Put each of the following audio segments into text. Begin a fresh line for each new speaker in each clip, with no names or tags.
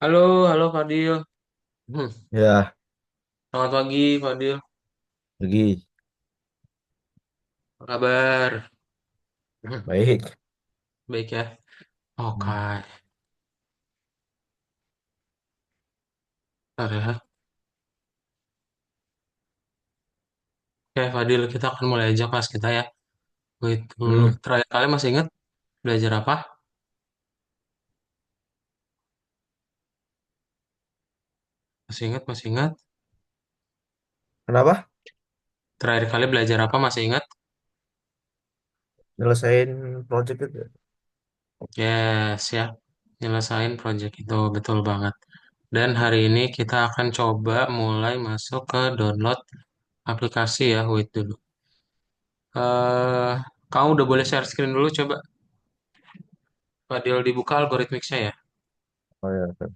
Halo, halo Fadil. Hmm,
Ya,
Selamat pagi Fadil.
pergi.
Apa kabar? Hmm,
Baik.
Baik ya. Oke,
Hmm.
Bentar ya. Oke Fadil, kita akan mulai aja kelas kita ya. Wait dulu.
Hmm.
Terakhir kali masih ingat belajar apa? Masih ingat, masih ingat.
Kenapa?
Terakhir kali belajar apa masih ingat?
Nyelesain project itu.
Yes ya. Nyelesain project itu betul banget. Dan hari ini kita akan coba mulai masuk ke download aplikasi ya. Wait dulu. Eh, Kamu udah boleh share screen dulu coba. Fadil dibuka algoritmiknya ya.
Oh ya, oke.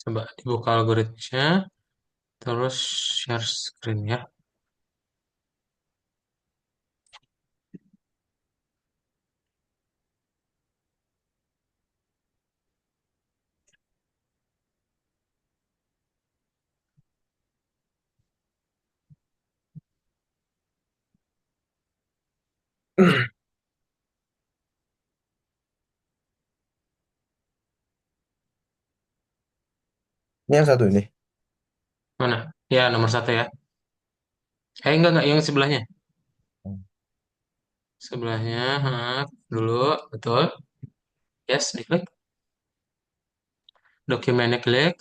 Coba dibuka algoritmnya, terus share screen ya.
Ini yang satu ini.
Mana? Ya, nomor satu ya. Enggak, yang sebelahnya.
Hmm.
Sebelahnya, dulu, betul. Yes, diklik. Dokumennya klik,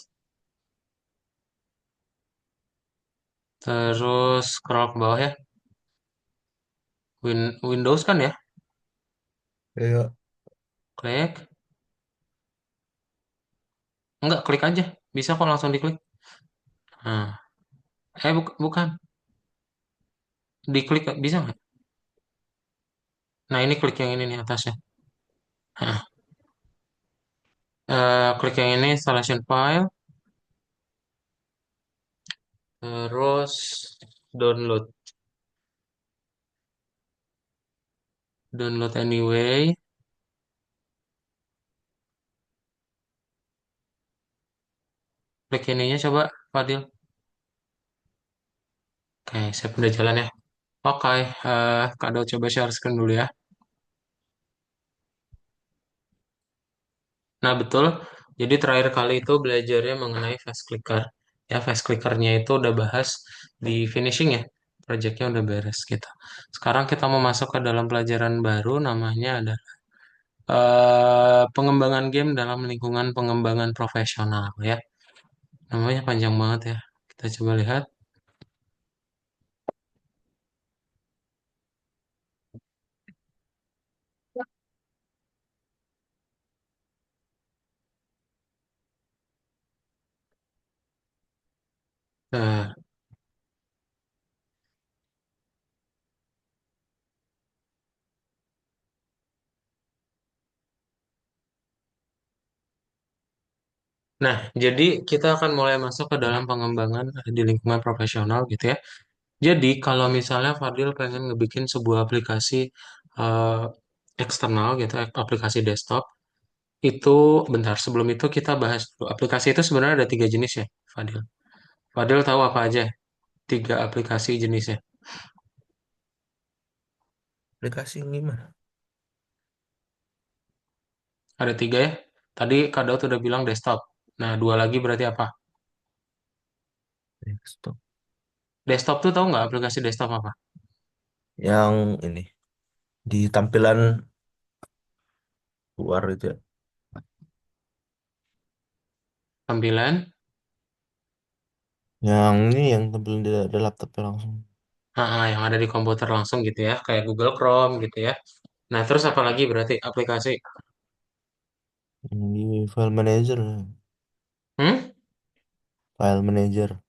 terus scroll ke bawah ya. Windows kan ya?
Iya.
Klik. Enggak, klik aja. Bisa kok langsung diklik. Nah, bukan. Diklik, bisa nggak? Nah, ini klik yang ini nih atasnya. Nah, klik yang ini, installation file, terus download. Download anyway. Klik ininya coba, Fadil. Oke, saya udah jalan ya. Oke, Kak Daud coba share screen dulu ya. Nah, betul. Jadi terakhir kali itu belajarnya mengenai fast clicker. Ya, fast clickernya itu udah bahas di finishing ya. Projectnya udah beres gitu. Sekarang kita mau masuk ke dalam pelajaran baru namanya ada pengembangan game dalam lingkungan pengembangan profesional ya. Namanya panjang banget ya. Kita coba lihat. Nah, nah, jadi kita akan mulai masuk ke dalam pengembangan di lingkungan profesional gitu ya. Jadi kalau misalnya Fadil pengen ngebikin sebuah aplikasi eh, eksternal gitu, aplikasi desktop, itu bentar sebelum itu kita bahas dulu. Aplikasi itu sebenarnya ada tiga jenis ya, Fadil. Fadil tahu apa aja? Tiga aplikasi jenisnya.
Aplikasi gimana?
Ada tiga ya. Tadi Kak Daud udah bilang desktop. Nah, dua lagi berarti apa?
Desktop.
Desktop tuh tahu nggak aplikasi desktop apa?
Yang ini di tampilan luar itu ya.
Tampilan,
Yang ini yang tampilan di laptopnya langsung.
yang ada di komputer langsung gitu ya, kayak Google Chrome gitu ya. Nah, terus apa lagi berarti aplikasi?
Yang di file manager.
Hmm?
File manager.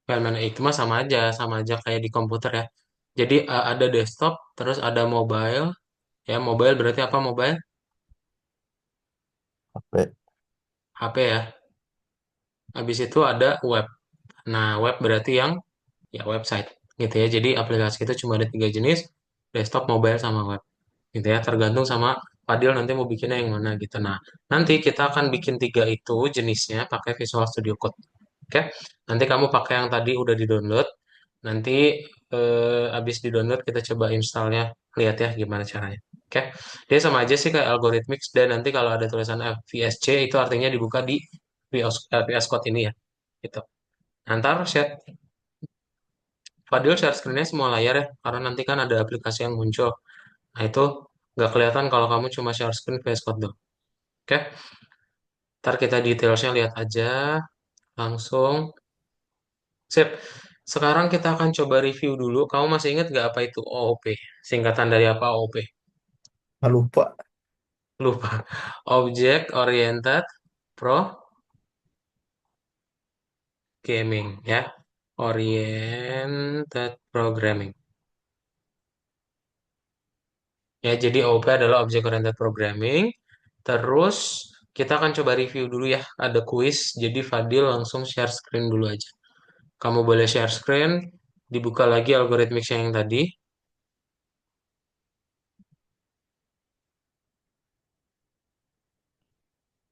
File manager itu mah sama aja kayak di komputer ya. Jadi ada desktop, terus ada mobile. Ya, mobile berarti apa mobile?
HP.
HP ya. Habis itu ada web. Nah, web berarti yang ya website gitu ya. Jadi aplikasi itu cuma ada tiga jenis, desktop, mobile, sama web. Gitu ya, tergantung sama Fadil nanti mau bikinnya yang mana gitu. Nah, nanti kita akan bikin tiga itu jenisnya pakai Visual Studio Code. Oke, nanti kamu pakai yang tadi udah di-download. Nanti abis di-download kita coba installnya, lihat ya gimana caranya. Oke, dia sama aja sih kayak Algorithmics dan nanti kalau ada tulisan VSC itu artinya dibuka di VS Code ini ya. Gitu. Ntar Fadil share screen-nya semua layar ya, karena nanti kan ada aplikasi yang muncul. Nah itu nggak kelihatan kalau kamu cuma share screen VS Code doang. Oke, ntar kita detailsnya lihat aja langsung. Sip. Sekarang kita akan coba review dulu. Kamu masih ingat nggak apa itu OOP? Singkatan dari apa OOP?
Ah, lupa.
Lupa. Object Oriented Programming ya. Oriented Programming. Ya, jadi OOP adalah Object Oriented Programming. Terus kita akan coba review dulu ya. Ada quiz. Jadi Fadil langsung share screen dulu aja. Kamu boleh share screen. Dibuka lagi algoritmiknya yang tadi.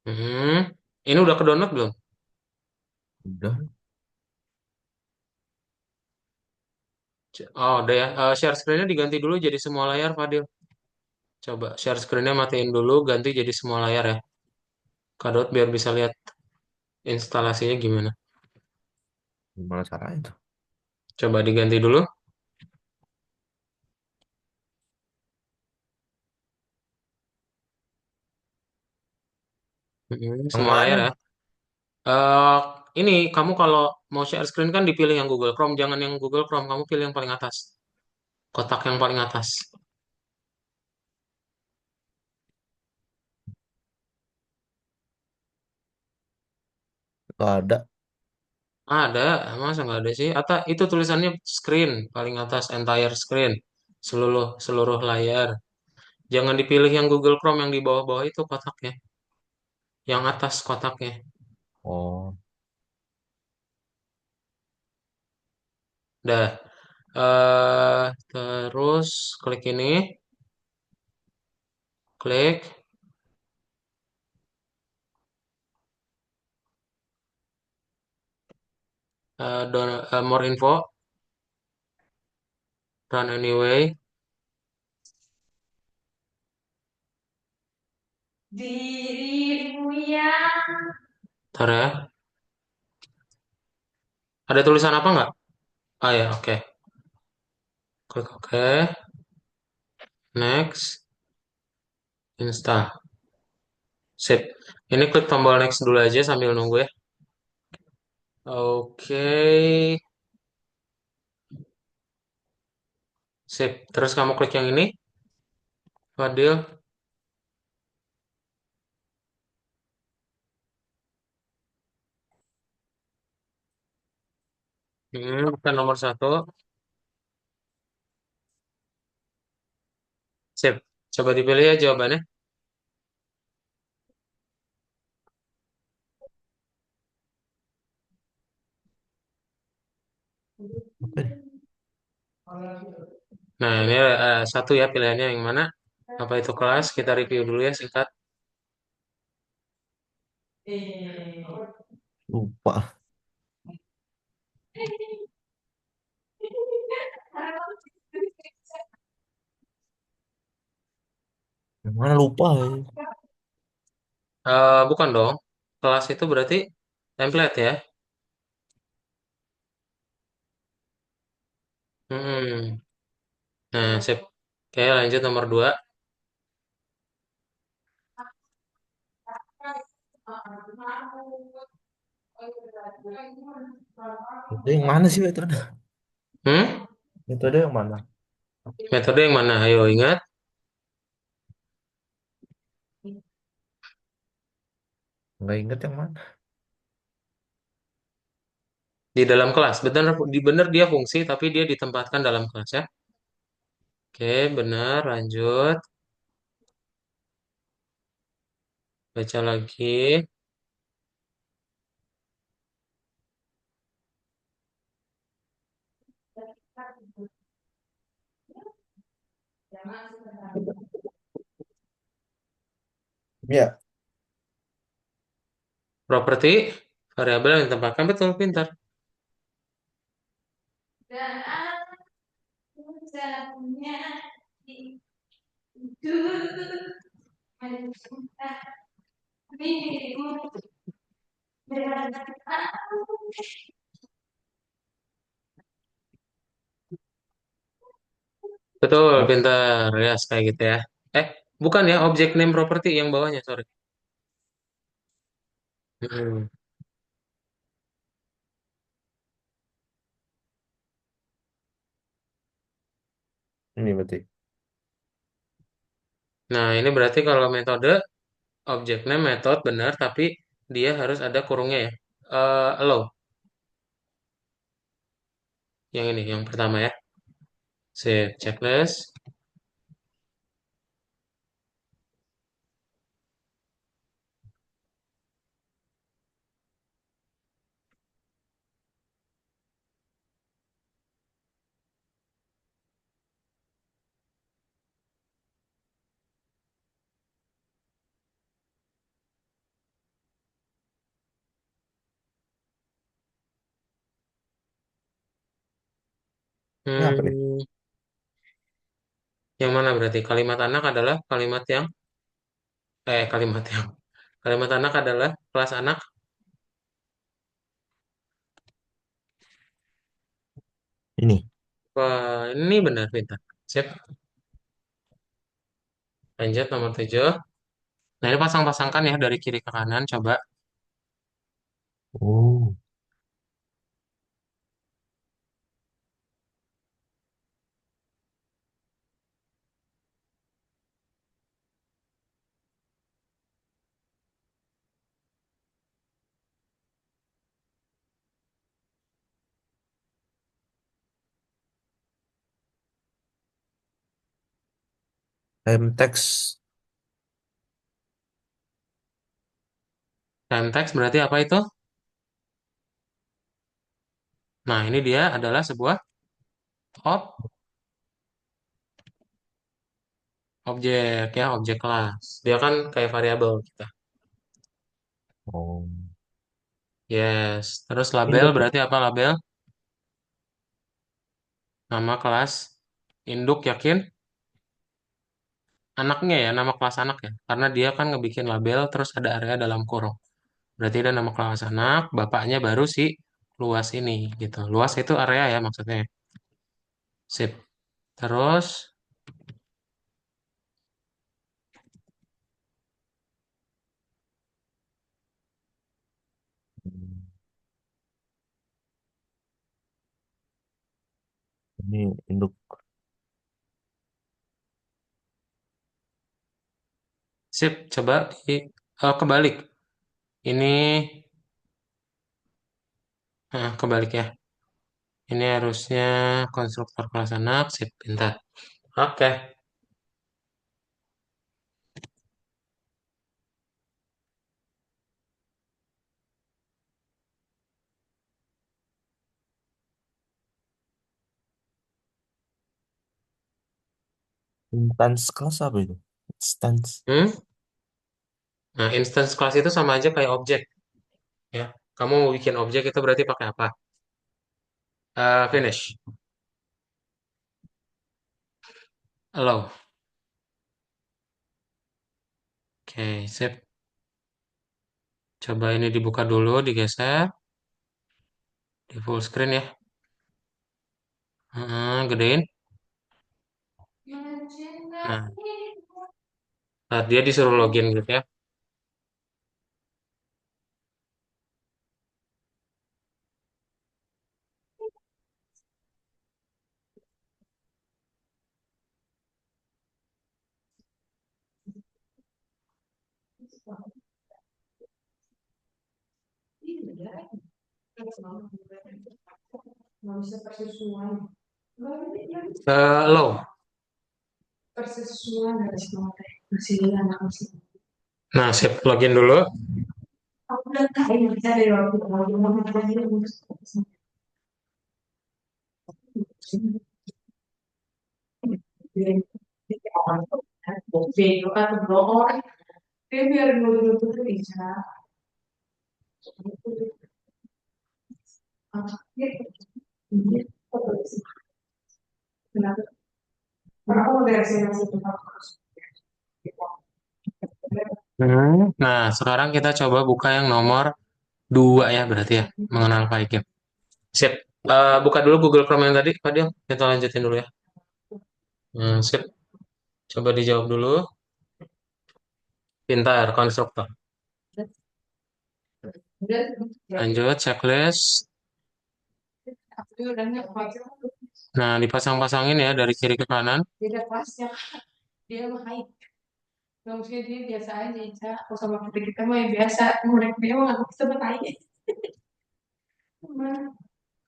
Hmm. Ini udah ke download belum?
Udah.
Oh, udah ya. Share screen-nya diganti dulu jadi semua layar, Fadil. Coba share screen-nya matiin dulu, ganti jadi semua layar ya. Kadot biar bisa lihat instalasinya gimana.
Gimana caranya tuh?
Coba diganti dulu.
Yang
Semua layar
mana?
ya. Eh, ini kamu kalau mau share screen kan dipilih yang Google Chrome, jangan yang Google Chrome, kamu pilih yang paling atas. Kotak yang paling atas.
Gak ada.
Ada, masa nggak ada sih? Atau itu tulisannya screen, paling atas entire screen, seluruh seluruh layar. Jangan dipilih yang Google Chrome yang di bawah-bawah itu kotaknya, yang atas kotaknya.
Oh,
Dah. Terus klik ini, klik more info, run anyway. Dirimu yang Ntar ya. Ada tulisan apa nggak? Ah ya, oke. Klik oke. Next, install. Sip. Ini klik tombol next dulu aja sambil nunggu ya. Oke. Sip. Terus kamu klik yang ini, Fadil. Bukan nomor satu. Sip. Coba dipilih ya jawabannya.
apa ini?
Nah, ini satu ya pilihannya yang mana? Apa itu kelas? Kita review dulu ya singkat.
Lupa. Yang mana lupa ya?
Bukan dong. Kelas itu berarti template ya. Hmm. Nah, sip. Oke, lanjut nomor dua.
Itu yang mana sih metode?
Hmm?
Metode yang mana?
Metode yang mana? Ayo ingat.
Nggak inget yang mana.
Di dalam kelas. Benar, benar dia fungsi, tapi dia ditempatkan dalam kelas ya. Oke, benar. Lanjut. Baca lagi.
Ya.
Properti, variabel yang ditempatkan. Betul, pintar. Betul,
Oh,
pintar. Ya, kayak gitu ya. Eh, bukan ya, objek name property yang bawahnya, sorry. Hmm.
ini berarti.
Nah, ini berarti kalau metode objek name method benar, tapi dia harus ada kurungnya ya. Allow, yang ini, yang pertama ya. Save checklist.
Ini apa nih?
Hmm, yang mana berarti? Kalimat anak adalah kalimat yang, kalimat yang, kalimat anak adalah kelas anak.
Ini.
Wah, ini benar, pintar. Sip, lanjut nomor 7. Nah, ini pasang-pasangkan ya dari kiri ke kanan, coba.
Oh, time text.
Time text berarti apa itu? Nah, ini dia adalah sebuah objek ya, objek kelas. Dia kan kayak variabel kita.
Oh,
Yes. Terus
ini
label
berarti
berarti apa label? Nama kelas induk yakin? Anaknya ya, nama kelas anak ya. Karena dia kan ngebikin label terus ada area dalam kurung. Berarti ada nama kelas anak, bapaknya baru si luas ini gitu. Luas itu area ya maksudnya. Sip. Terus
ini induk.
sip, coba kebalik. Ini kebalik ya. Ini harusnya konstruktor kelas anak, sip, pintar. Oke.
Instance kelas apa itu? Instance.
Hmm? Nah, instance class itu sama aja kayak objek ya. Kamu mau bikin objek itu berarti pakai apa? Finish. Allow. Oke, sip. Coba ini dibuka dulu, digeser, di full screen ya. Gedein. Nah, saat dia disuruh login gitu ya. Allow. Nah, sip, login dulu. Nah, sekarang kita coba buka yang nomor 2 ya, berarti ya, mengenal Pygame. Sip. Buka dulu Google Chrome yang tadi, Fadil. Kita lanjutin dulu ya. Sip. Coba dijawab dulu. Pintar, konstruktor. Lanjut, checklist. Nah, dipasang-pasangin ya dari kiri ke kanan.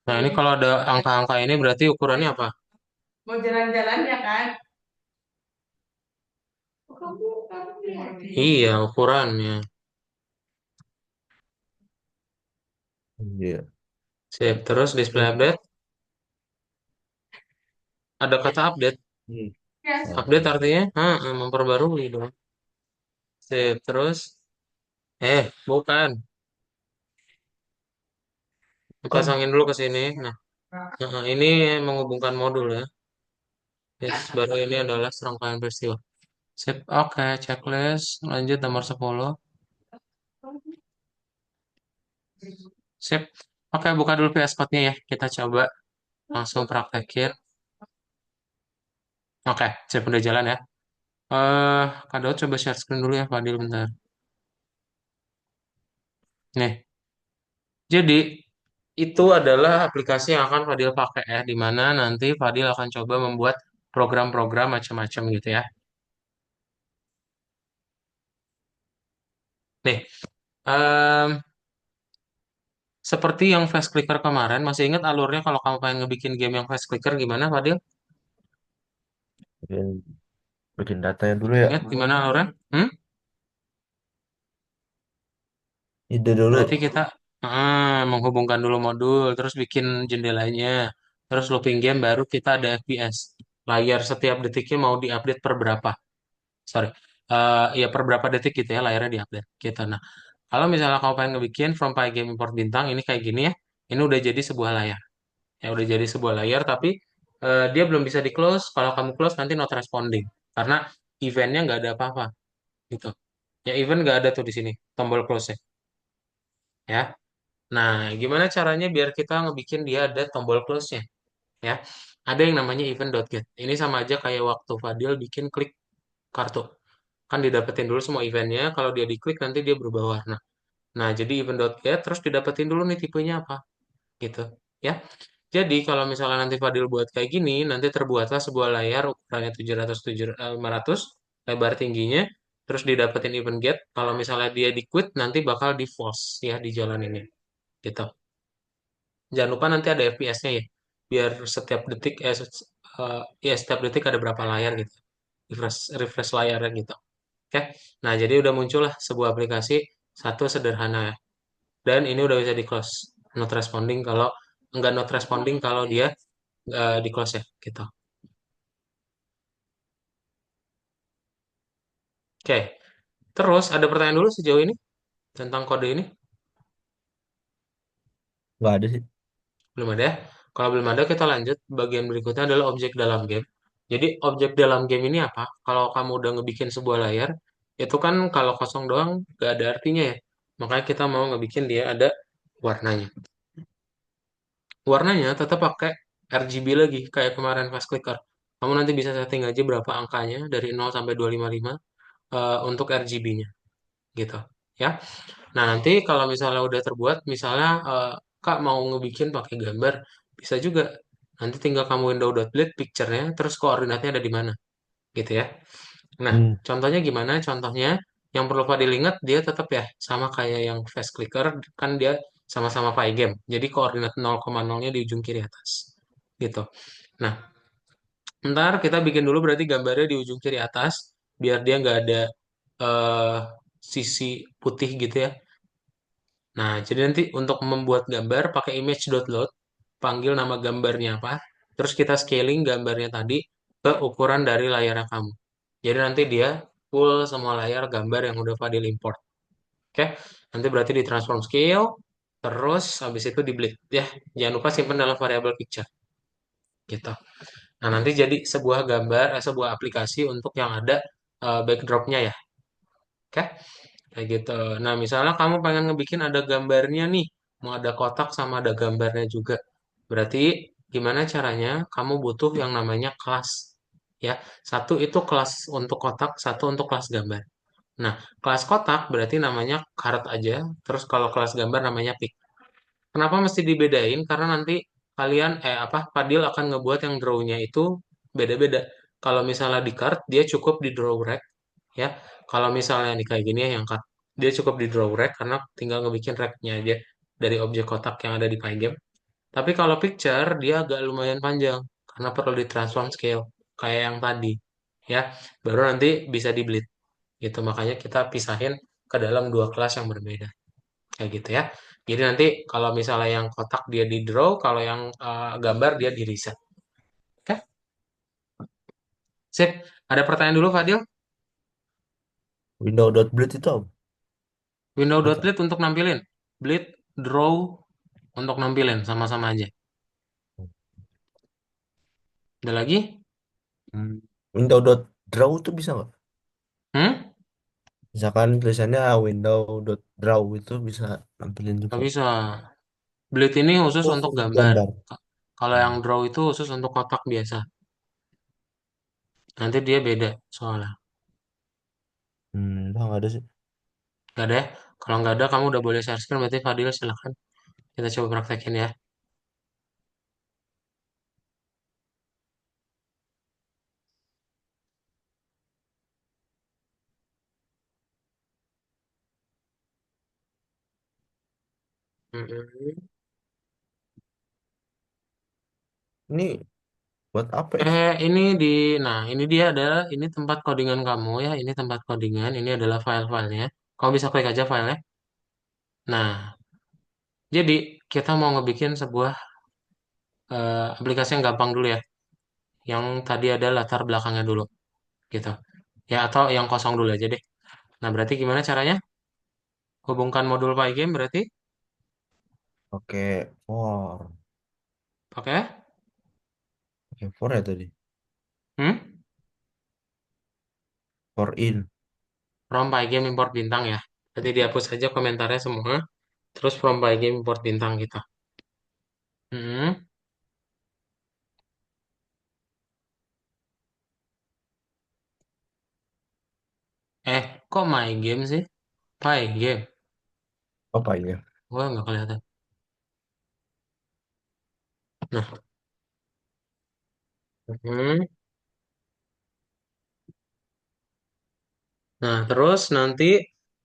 Nah, ini kalau ada angka-angka ini berarti ukurannya apa? Iya, ukurannya.
Iya.
Sip. Terus display
Oke.
update. Ada kata update.
Hmm.
Update
Oke.
artinya, memperbarui dong. Sip. Terus, bukan.
Kan.
Dipasangin dulu ke sini. Nah, ini menghubungkan modul ya. Yes, baru ini adalah serangkaian peristiwa. Sip. Oke, checklist. Lanjut nomor 10. Sip. Oke, buka dulu PS Code-nya ya. Kita coba langsung praktekin. Oke, sip udah jalan ya. Kak Daud coba share screen dulu ya, Fadil bentar. Nih, jadi itu adalah aplikasi yang akan Fadil pakai ya, di mana nanti Fadil akan coba membuat program-program macam-macam gitu ya. Nih, em, seperti yang fast clicker kemarin, masih ingat alurnya kalau kamu pengen ngebikin game yang fast clicker gimana, Fadil?
Bikin, bikin datanya dulu ya.
Ingat gimana alurnya?
Ide dulu.
Berarti kita menghubungkan dulu modul, terus bikin jendelanya, terus looping game, baru kita ada FPS. Layar setiap detiknya mau diupdate per berapa? Sorry, ya per berapa detik gitu ya layarnya diupdate. Gitu. Nah, kalau misalnya kamu pengen ngebikin from Pygame import bintang, ini kayak gini ya. Ini udah jadi sebuah layar. Ya udah jadi sebuah layar, tapi dia belum bisa di close. Kalau kamu close nanti not responding, karena eventnya nggak ada apa-apa. Gitu. Ya event nggak ada tuh di sini tombol close ya. Nah, gimana caranya biar kita ngebikin dia ada tombol close-nya, ya? Ada yang namanya event.get. Ini sama aja kayak waktu Fadil bikin klik kartu. Kan didapetin dulu semua eventnya, kalau dia diklik nanti dia berubah warna. Nah, jadi event.get terus didapetin dulu nih tipenya apa, gitu. Ya. Jadi kalau misalnya nanti Fadil buat kayak gini, nanti terbuatlah sebuah layar ukurannya 500 lebar tingginya, terus didapetin event get. Kalau misalnya dia di quit, nanti bakal di false ya di jalan ini, gitu. Jangan lupa nanti ada FPS-nya ya. Biar setiap detik ya setiap detik ada berapa layar gitu. Refresh refresh layarnya gitu. Oke. Nah, jadi udah muncul lah sebuah aplikasi satu sederhana ya. Dan ini udah bisa di close. Not responding kalau enggak not responding kalau dia di close ya gitu. Oke. Terus ada pertanyaan dulu sejauh ini tentang kode ini?
Nggak ada sih.
Belum ada ya? Kalau belum ada, kita lanjut. Bagian berikutnya adalah objek dalam game. Jadi, objek dalam game ini apa? Kalau kamu udah ngebikin sebuah layar, itu kan kalau kosong doang, gak ada artinya ya. Makanya kita mau ngebikin dia ada warnanya. Warnanya tetap pakai RGB lagi, kayak kemarin Fast Clicker. Kamu nanti bisa setting aja berapa angkanya, dari 0 sampai 255, untuk RGB-nya. Gitu. Ya. Nah, nanti kalau misalnya udah terbuat, misalnya Kak mau ngebikin pakai gambar, bisa juga. Nanti tinggal kamu window.blade picture-nya, terus koordinatnya ada di mana, gitu ya. Nah,
Hmm.
contohnya gimana? Contohnya, yang perlu Fadil ingat, dia tetap ya, sama kayak yang fast clicker, kan dia sama-sama Pygame. Jadi koordinat 0,0-nya di ujung kiri atas. Gitu. Nah, Ntar kita bikin dulu berarti gambarnya di ujung kiri atas, biar dia nggak ada eh, sisi putih gitu ya. Nah, jadi nanti untuk membuat gambar pakai image.load, panggil nama gambarnya apa, terus kita scaling gambarnya tadi ke ukuran dari layar kamu. Jadi nanti dia full semua layar gambar yang udah Fadil import. Oke, nanti berarti di transform scale, terus habis itu di bleed ya. Jangan lupa simpan dalam variabel picture gitu. Nah, nanti jadi sebuah gambar, sebuah aplikasi untuk yang ada backdropnya ya. Oke, kayak gitu. Nah, misalnya kamu pengen ngebikin ada gambarnya nih, mau ada kotak sama ada gambarnya juga. Berarti gimana caranya? Kamu butuh yang namanya kelas. Ya, satu itu kelas untuk kotak, satu untuk kelas gambar. Nah, kelas kotak berarti namanya card aja, terus kalau kelas gambar namanya pic. Kenapa mesti dibedain? Karena nanti kalian Fadil akan ngebuat yang draw-nya itu beda-beda. Kalau misalnya di card dia cukup di draw rack ya. Kalau misalnya di kayak gini ya yang card dia cukup di draw rack karena tinggal ngebikin rack-nya aja dari objek kotak yang ada di Pygame. Tapi kalau picture dia agak lumayan panjang karena perlu di transform scale kayak yang tadi ya. Baru nanti bisa di bleed gitu. Makanya kita pisahin ke dalam dua kelas yang berbeda kayak gitu ya. Jadi nanti kalau misalnya yang kotak dia di draw, kalau yang gambar dia di reset. Oke, sip. Ada pertanyaan dulu Fadil?
Window.bleed itu apa? Apa?
Window.bleed untuk nampilin, bleed, draw untuk nampilin sama-sama aja. Ada lagi?
Hmm. Window.draw itu bisa nggak?
Hmm?
Misalkan tulisannya window.draw itu bisa nampilin
Nggak
juga.
bisa. Bleed ini khusus
Oh,
untuk
khusus
gambar.
gambar.
Kalau yang draw itu khusus untuk kotak biasa. Nanti dia beda soalnya.
Udah nggak ada sih.
Gak ada ya? Kalau nggak ada, kamu udah boleh share screen. Berarti Fadil silahkan. Kita coba praktekin ya. Mm-mm.
Ini buat apa ya?
Ini dia adalah, ini tempat codingan kamu ya, ini tempat codingan, ini adalah file-filenya. Kamu bisa klik aja filenya. Nah, jadi kita mau ngebikin sebuah aplikasi yang gampang dulu ya, yang tadi ada latar belakangnya dulu, gitu. Ya, atau yang kosong dulu aja deh. Nah, berarti gimana caranya? Hubungkan modul Pygame berarti,
Pakai for.
pakai,
Pakai for ya tadi.
hmm?
For in.
From Pygame import bintang ya. Berarti dihapus aja komentarnya semua, terus from Pygame import bintang gitu. Hmm. Kok my game sih? Pygame.
Apa ya?
Wah, nggak kelihatan. Nah, hmm. Nah, terus nanti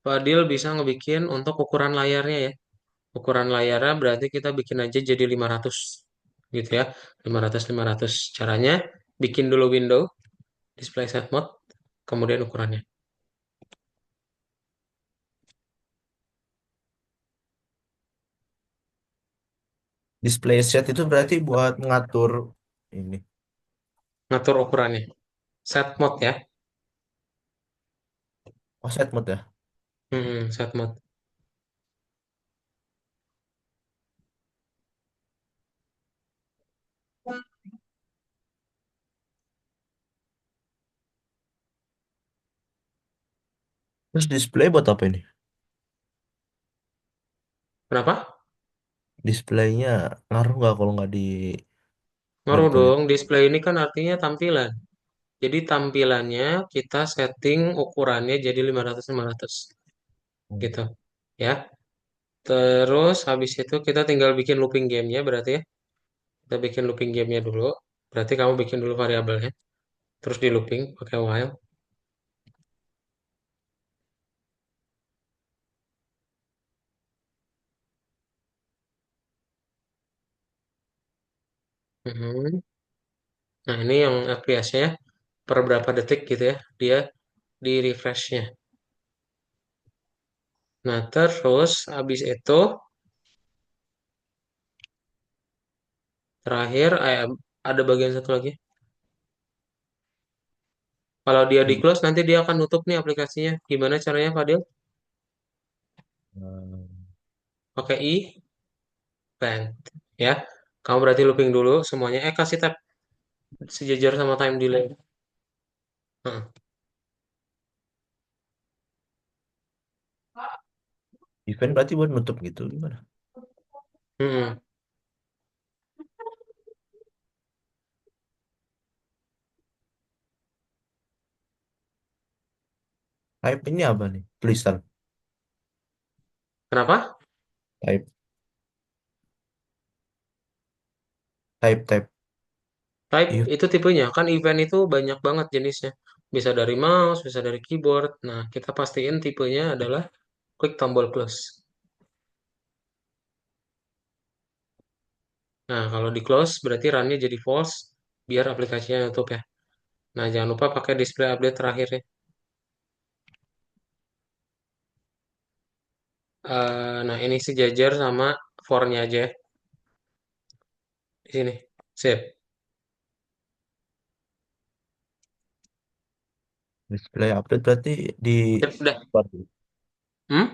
Fadil bisa ngebikin untuk ukuran layarnya ya. Ukuran layarnya berarti kita bikin aja jadi 500 gitu ya. 500. Caranya bikin dulu window, display set mode, kemudian ukurannya.
Display set itu berarti buat mengatur ini.
Ngatur ukurannya. Set mode ya.
Oh, set mode ya.
Set mode.
Terus display buat apa ini?
Kenapa?
Displaynya ngaruh nggak kalau nggak
Ngaruh
ditulis?
dong. Display ini kan artinya tampilan. Jadi tampilannya kita setting ukurannya jadi 500
Hmm.
gitu. Ya. Terus habis itu kita tinggal bikin looping gamenya berarti ya. Kita bikin looping gamenya dulu. Berarti kamu bikin dulu variabelnya. Terus di looping pakai while. Mhm. Nah, ini yang FPS-nya per berapa detik gitu ya, dia di refresh-nya. Nah, terus habis itu terakhir ada bagian satu lagi. Kalau dia di close nanti dia akan nutup nih aplikasinya. Gimana caranya, Fadil?
Hmm.
Pakai event ya. Kamu berarti looping dulu semuanya. Kasih tab sejajar sama time delay. Nah,
Event berarti buat nutup gitu gimana?
hmm.
Type ini apa nih? Tulisan.
Kenapa?
Type, type.
Type
If
itu tipenya. Kan event itu banyak banget jenisnya. Bisa dari mouse, bisa dari keyboard. Nah, kita pastiin tipenya adalah klik tombol close. Nah, kalau di close berarti run-nya jadi false biar aplikasinya tutup ya. Nah, jangan lupa pakai display update terakhirnya. Nah, ini sejajar sama for-nya aja ya. Di sini. Sip.
display update berarti di
Sip, udah. Hmm?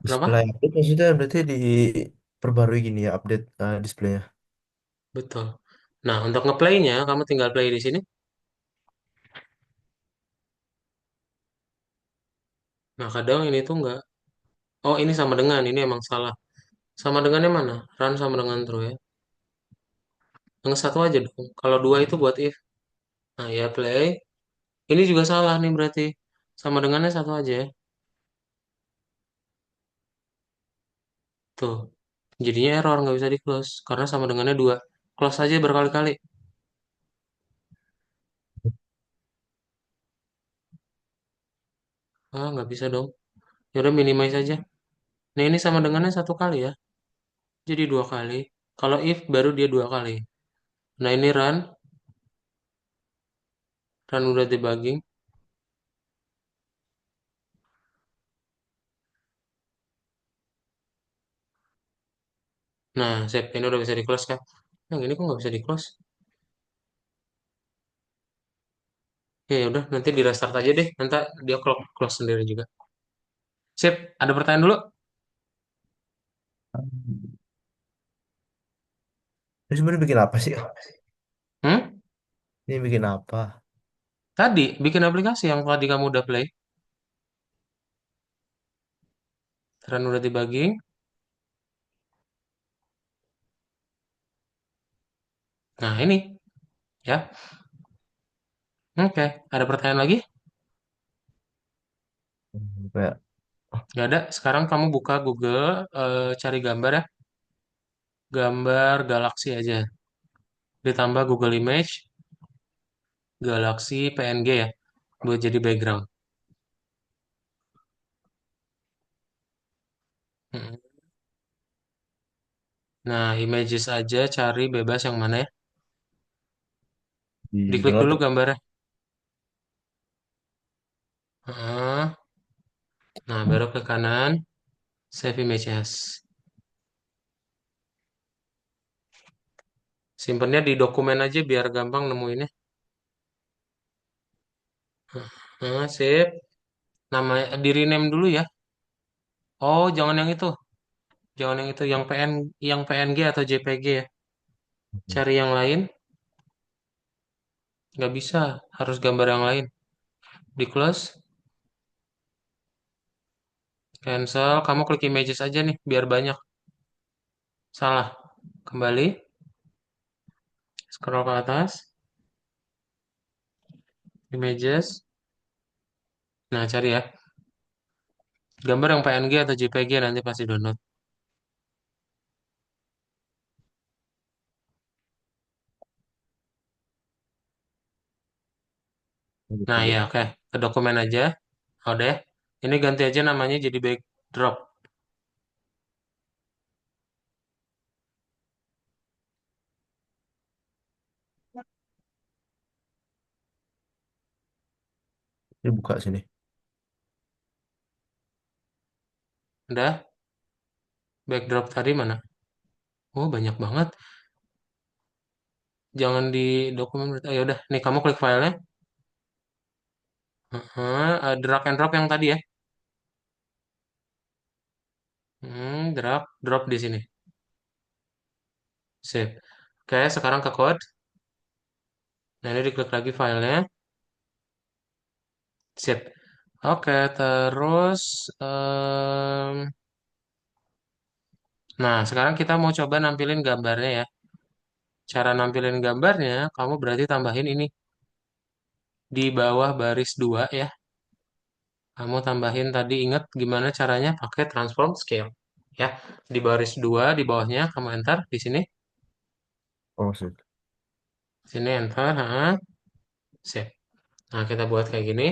display
Kenapa?
update maksudnya berarti diperbarui gini ya update displaynya.
Betul. Nah, untuk ngeplay-nya, kamu tinggal play di sini. Nah, kadang ini tuh nggak. Oh, ini sama dengan. Ini emang salah. Sama dengannya mana? Run sama dengan true ya. Yang satu aja dong. Kalau dua itu buat if. Nah, ya play. Ini juga salah nih berarti. Sama dengannya satu aja ya. Tuh. Jadinya error nggak bisa di close. Karena sama dengannya dua. Close aja berkali-kali. Ah, nggak bisa dong. Ya udah minimize aja. Nah, ini sama dengannya satu kali ya. Jadi dua kali. Kalau if baru dia dua kali. Nah, ini run. Run udah debugging. Nah, save ini udah bisa di close kan? Yang ini kok nggak bisa di close? Ya udah, nanti di restart aja deh. Nanti dia close sendiri juga. Sip, ada pertanyaan dulu?
Ini sebenarnya bikin apa sih?
Hmm?
Ini bikin apa?
Tadi bikin aplikasi yang tadi kamu udah play. Run udah debugging. Nah, ini ya. Oke, ada pertanyaan lagi?
Kayak
Nggak ada. Sekarang kamu buka Google, cari gambar ya. Gambar galaksi aja. Ditambah Google Image, galaksi PNG ya. Buat jadi background. Hmm. Nah, images aja cari bebas yang mana ya.
di
Diklik
download
dulu
tuh.
gambarnya. Heeh. Nah, baru ke kanan, save images. Simpennya di dokumen aja biar gampang nemuinnya. Nah, sip. Namanya di rename dulu ya. Oh, jangan yang itu. Jangan yang itu, yang PNG atau JPG ya. Cari yang lain, nggak bisa. Harus gambar yang lain. Di close, cancel. Kamu klik images aja nih, biar banyak. Salah. Kembali, scroll ke atas, images. Nah, cari ya. Gambar yang PNG atau JPG nanti pasti download. Nah,
Gitu.
ya oke. Ke dokumen aja. Udah. Ini ganti aja namanya jadi backdrop.
Ini buka sini.
Udah, backdrop tadi mana? Oh, banyak banget. Jangan di dokumen. Ya udah, nih kamu klik filenya. Heeh, drag and drop yang tadi ya. Drag, drop di sini. Sip. Oke, sekarang ke code. Nah, ini diklik lagi filenya. Sip. Oke, terus nah, sekarang kita mau coba nampilin gambarnya ya. Cara nampilin gambarnya, kamu berarti tambahin ini di bawah baris 2 ya. Kamu tambahin tadi ingat gimana caranya pakai transform scale. Ya, di baris 2 di bawahnya kamu enter di sini.
Oh, sip.
Sini enter, sip. Nah, kita buat kayak gini.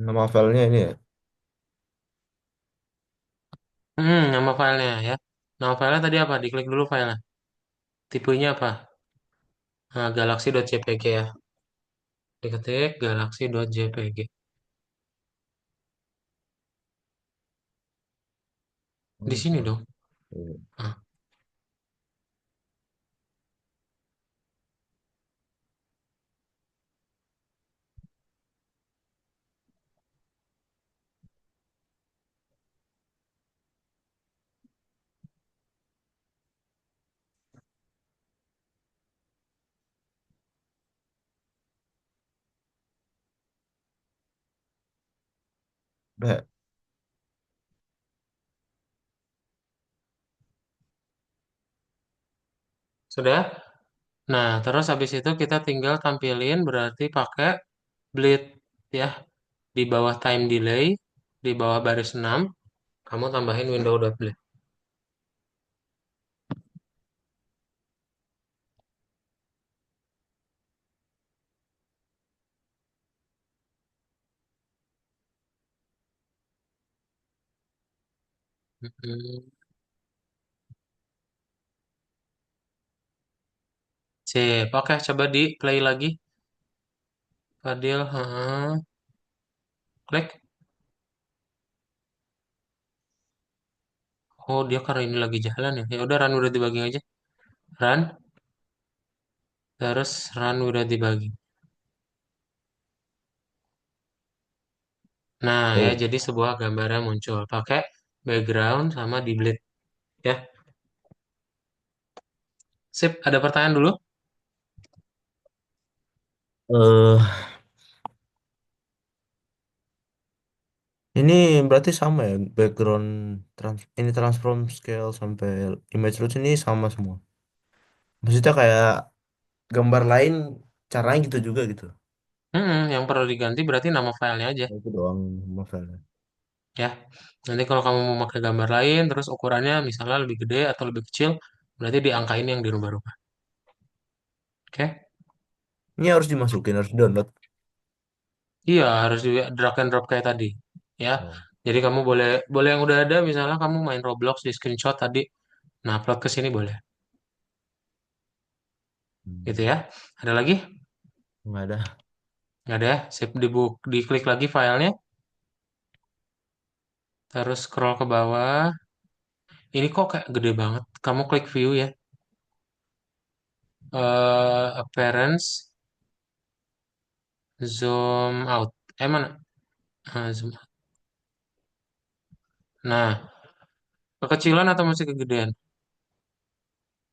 Nama filenya ini ya.
Nama filenya ya. Nama filenya tadi apa? Diklik dulu filenya. Tipenya apa? Nah, galaxy.jpg ya. Diketik galaxy.jpg. Di
Oh,
sini
oh.
dong.
Iya.
Nah,
Udah. Ya?
sudah? Nah, terus habis itu kita tinggal tampilin berarti pakai bleed ya. Di bawah time delay, di bawah baris 6 kamu tambahin window.bleed. Hmm, sip. Oke, coba di play lagi. Fadil, klik. Oh, dia karena ini lagi jalan ya. Ya udah run udah dibagi aja. Run, terus run udah dibagi. Nah, ya
Oh.
jadi sebuah gambarnya muncul pakai background sama di bleed ya. Sip, ada pertanyaan dulu?
Eh, ini berarti sama ya background ini transform scale sampai image root ini sama semua. Maksudnya kayak gambar lain caranya gitu juga gitu.
Yang perlu diganti berarti nama filenya aja
Itu doang sama filenya.
ya. Nanti kalau kamu mau pakai gambar lain, terus ukurannya misalnya lebih gede atau lebih kecil, berarti di angka ini yang dirubah-rubah. Oke?
Ini harus dimasukin, harus download.
Iya, harus di drag and drop kayak tadi. Ya.
Oh.
Jadi kamu boleh boleh yang udah ada, misalnya kamu main Roblox di screenshot tadi, nah upload ke sini boleh. Gitu
Hmm.
ya. Ada lagi?
Nggak ada.
Nggak ada ya? Sip, diklik lagi filenya, terus scroll ke bawah. Ini kok kayak gede banget. Kamu klik view ya. Appearance, zoom out. Mana? Zoom out. Nah, kekecilan atau masih kegedean?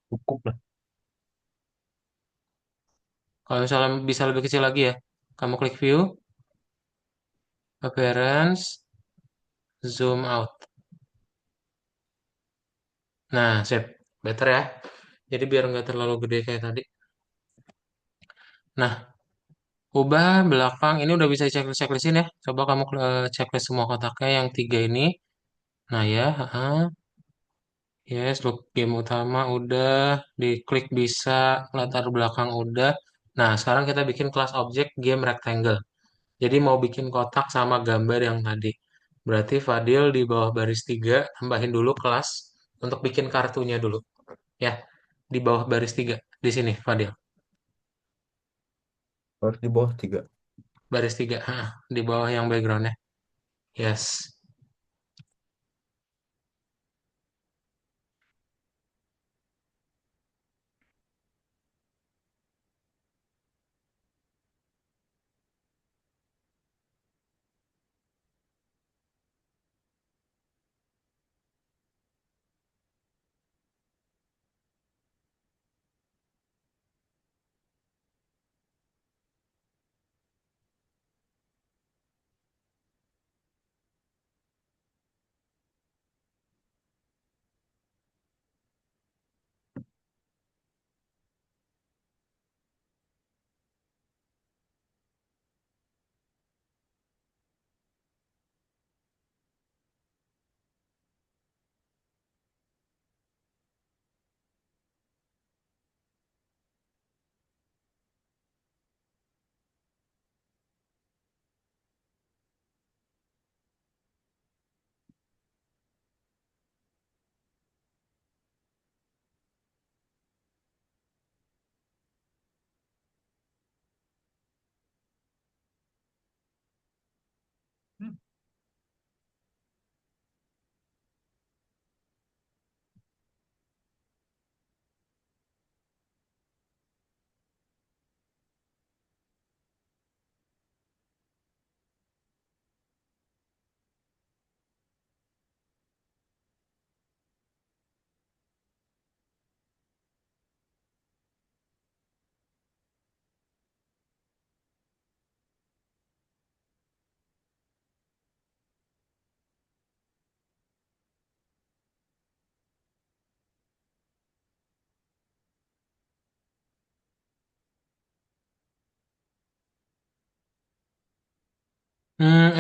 Cukup lah.
Kalau misalnya bisa lebih kecil lagi ya, kamu klik view, appearance, zoom out. Nah, sip. Better ya. Jadi biar nggak terlalu gede kayak tadi. Nah, ubah belakang. Ini udah bisa checklist-checklistin ya. Coba kamu checklist semua kotaknya yang tiga ini. Nah ya, Yes, look game utama udah, diklik bisa, latar belakang udah. Nah, sekarang kita bikin kelas objek game rectangle. Jadi mau bikin kotak sama gambar yang tadi. Berarti Fadil di bawah baris 3 tambahin dulu kelas untuk bikin kartunya dulu. Ya, di bawah baris 3. Di sini, Fadil.
Harus di bawah 3.
Baris 3, di bawah yang backgroundnya. Yes.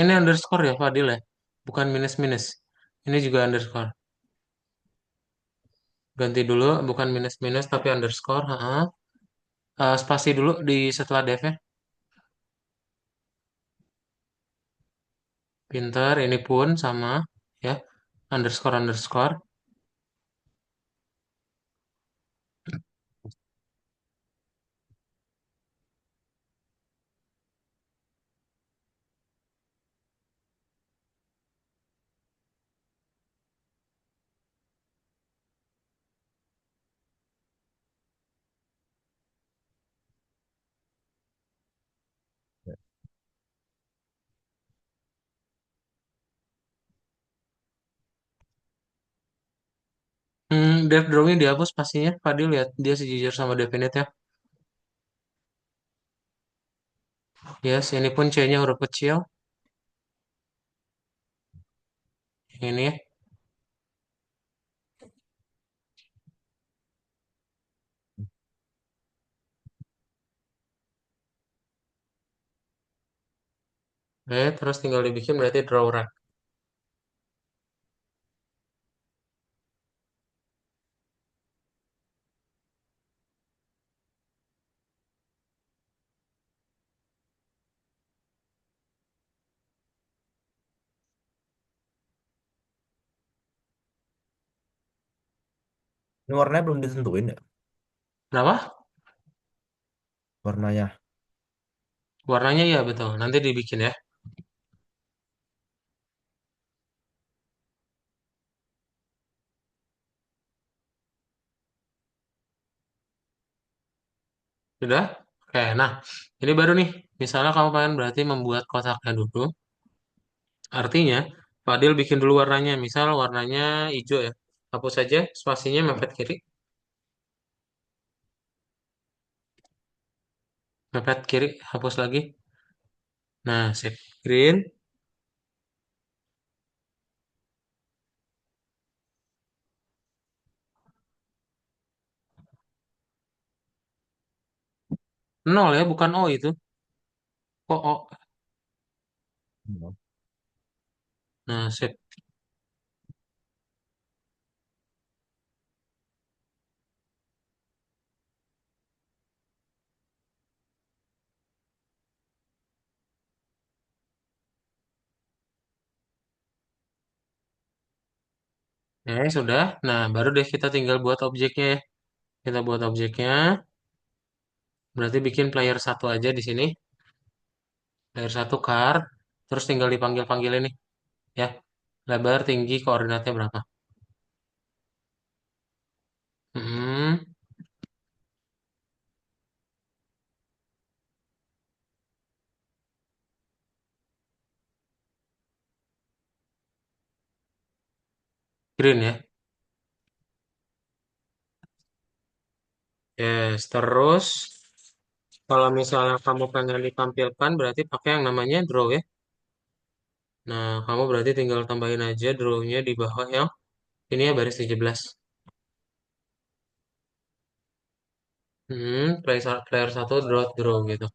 Ini underscore ya, Fadil ya? Bukan minus-minus. Ini juga underscore. Ganti dulu, bukan minus-minus tapi underscore. Spasi dulu di setelah def-nya. Pinter, ini pun sama ya. Underscore underscore. Def drawing dihapus pastinya. Fadil lihat dia sejujur sama definite ya. Yes, ini pun C-nya huruf kecil. Ini ya. Terus tinggal dibikin berarti draw run.
Ini warnanya belum ditentuin ya?
Kenapa?
Warnanya.
Warnanya ya betul. Nanti dibikin ya. Sudah? Oke, nah ini baru nih. Misalnya kamu pengen berarti membuat kotaknya dulu. Artinya, Fadil bikin dulu warnanya. Misal warnanya hijau ya. Hapus saja spasinya mepet kiri. Mepet kiri, hapus lagi. Nah, set green. Nol ya, bukan O itu. Kok O?
Hmm.
Nah, set Sudah. Nah, baru deh kita tinggal buat objeknya ya. Kita buat objeknya, berarti bikin player satu aja di sini. Player satu car, terus tinggal dipanggil-panggil ini ya. Lebar, tinggi, koordinatnya berapa? Hmm, green ya. Yes, terus kalau misalnya kamu pengen ditampilkan berarti pakai yang namanya draw ya. Nah, kamu berarti tinggal tambahin aja draw-nya di bawah yang ini ya baris 17. Player satu draw draw gitu.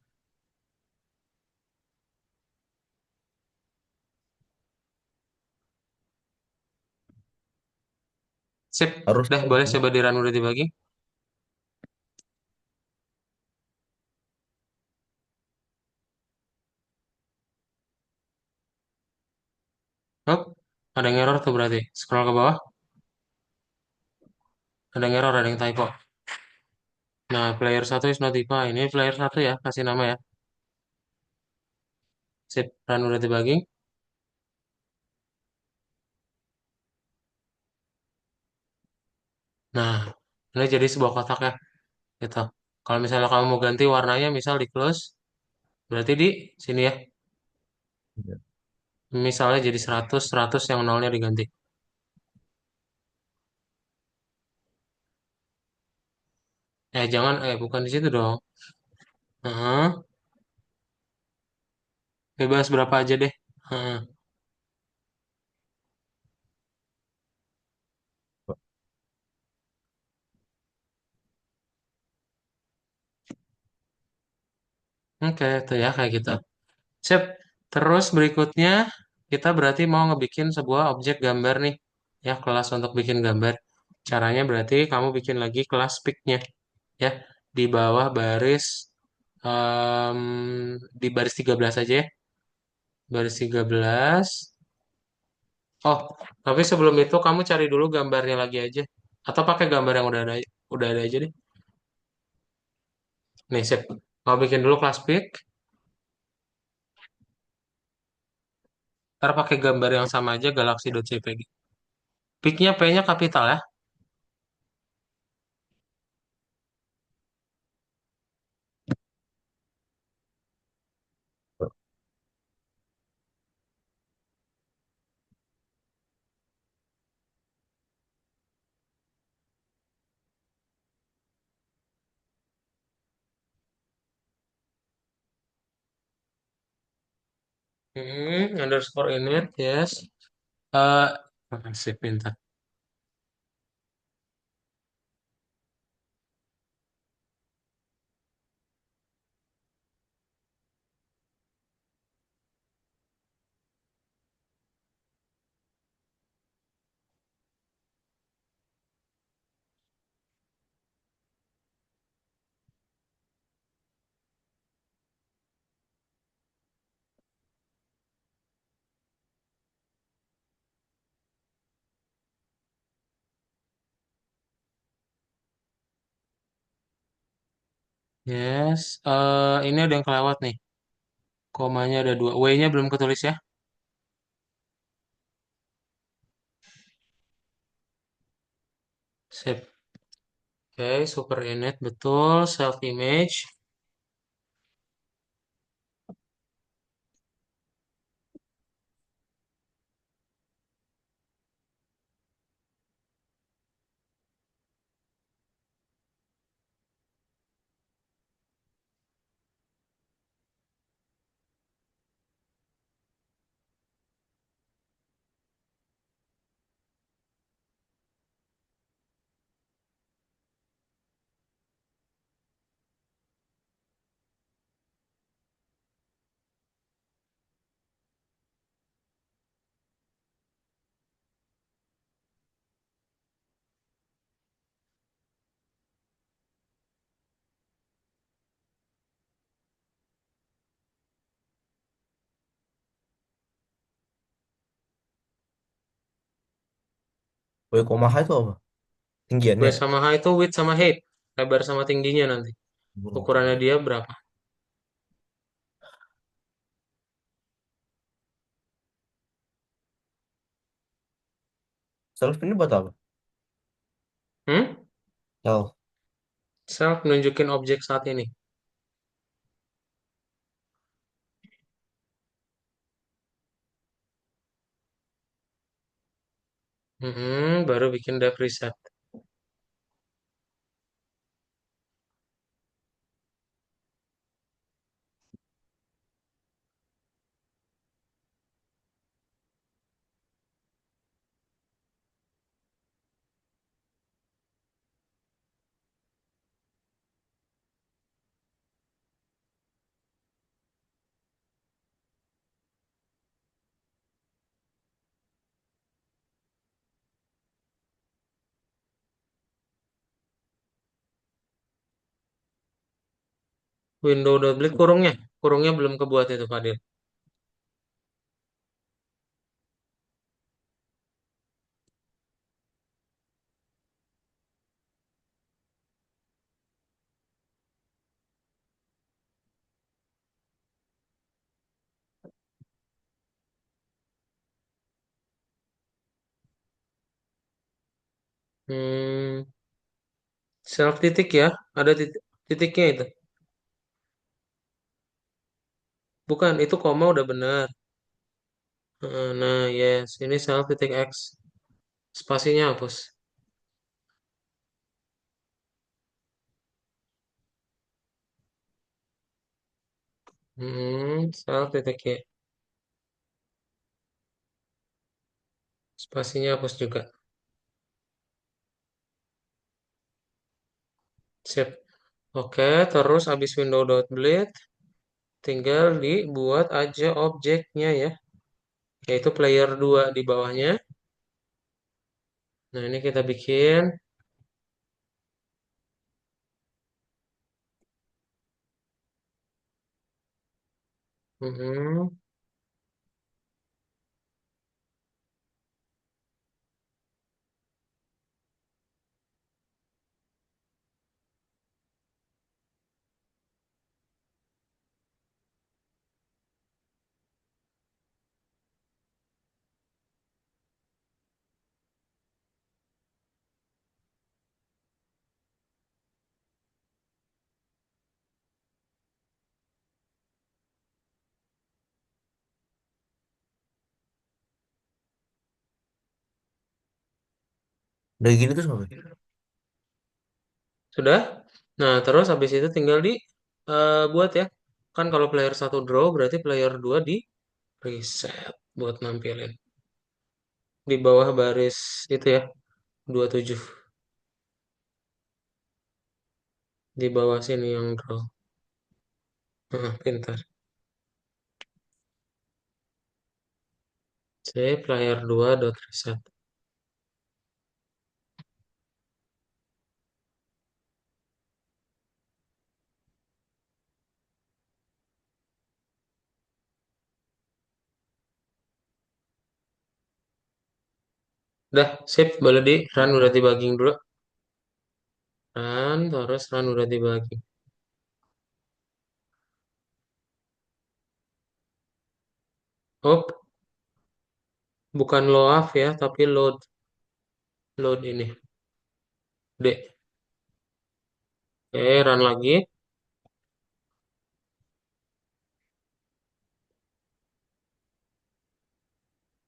Sip,
Harus
dah
tahu
boleh
sih.
coba di run udah dibagi. Oh, ada yang error tuh berarti. Scroll ke bawah, ada yang error, ada yang typo. Nah, player satu is notify. Ini player satu ya, kasih nama ya. Sip, run udah dibagi. Nah, ini jadi sebuah kotak ya, gitu. Kalau misalnya kamu mau ganti warnanya, misal di close, berarti di sini ya.
Ya.
Misalnya jadi 100, 100 yang nolnya diganti. Jangan, bukan di situ dong. Heeh, bebas berapa aja deh. Heeh. Oke, itu ya kayak gitu. Sip. Terus berikutnya kita berarti mau ngebikin sebuah objek gambar nih. Ya, kelas untuk bikin gambar. Caranya berarti kamu bikin lagi kelas pic-nya. Ya, di bawah baris em, di baris 13 aja ya. Baris 13. Oh, tapi sebelum itu kamu cari dulu gambarnya lagi aja. Atau pakai gambar yang udah ada aja deh. Nih, sip. Mau bikin dulu kelas pic. Ntar pakai gambar yang sama aja galaxy.jpg. Pic-nya P-nya kapital ya. Underscore init, yes. Makasih, pintar. Yes. Ini ada yang kelewat nih. Komanya ada dua. W-nya belum ketulis ya. Sip. Oke, super init betul. Self image.
W, H itu apa? Tinggiannya.
W sama H itu width sama height, lebar sama tingginya nanti.
Belum
Ukurannya
tahu.
dia berapa?
Self ini buat apa?
Hmm?
Self.
Self nunjukin objek saat ini. Baru bikin dev reset. Window double kurungnya. Kurungnya belum kebuat itu, Fadil. Hmm, self titik ya. Ada titiknya itu. Bukan, itu koma udah benar. Nah, yes. Ini self titik X. Spasinya hapus. Self titik Y. Spasinya hapus juga. Sip. Oke, terus habis window dot blade, tinggal dibuat aja objeknya ya. Yaitu player 2 di bawahnya. Nah, ini kita bikin. Mhm.
Udah gini terus apa?
Sudah? Nah, terus habis itu tinggal di buat ya. Kan kalau player satu draw berarti player 2 di reset buat nampilin. Di bawah baris itu ya, 27. Di bawah sini yang draw. Pintar. C player 2 dot reset. Dah, sip, boleh di run udah debugging dulu. Run, terus run udah debugging. Oh, bukan loaf ya, tapi load. Load ini. D. Oke, run lagi.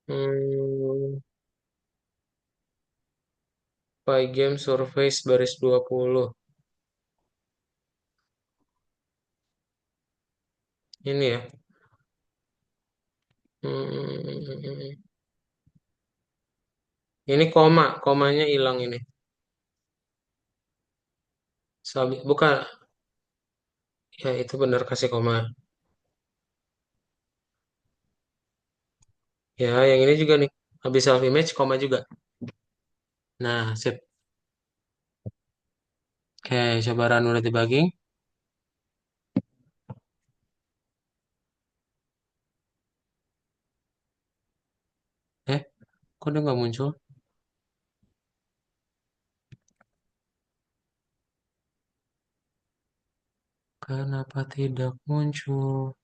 Hmm, Pygame surface baris 20. Ini ya. Hmm, ini koma, komanya hilang ini. Bukan, ya itu benar kasih koma. Ya, yang ini juga nih. Habis self image, koma juga. Nah, sip. Oke, coba run udah debugging. Eh, kok dia nggak muncul? Kenapa tidak muncul?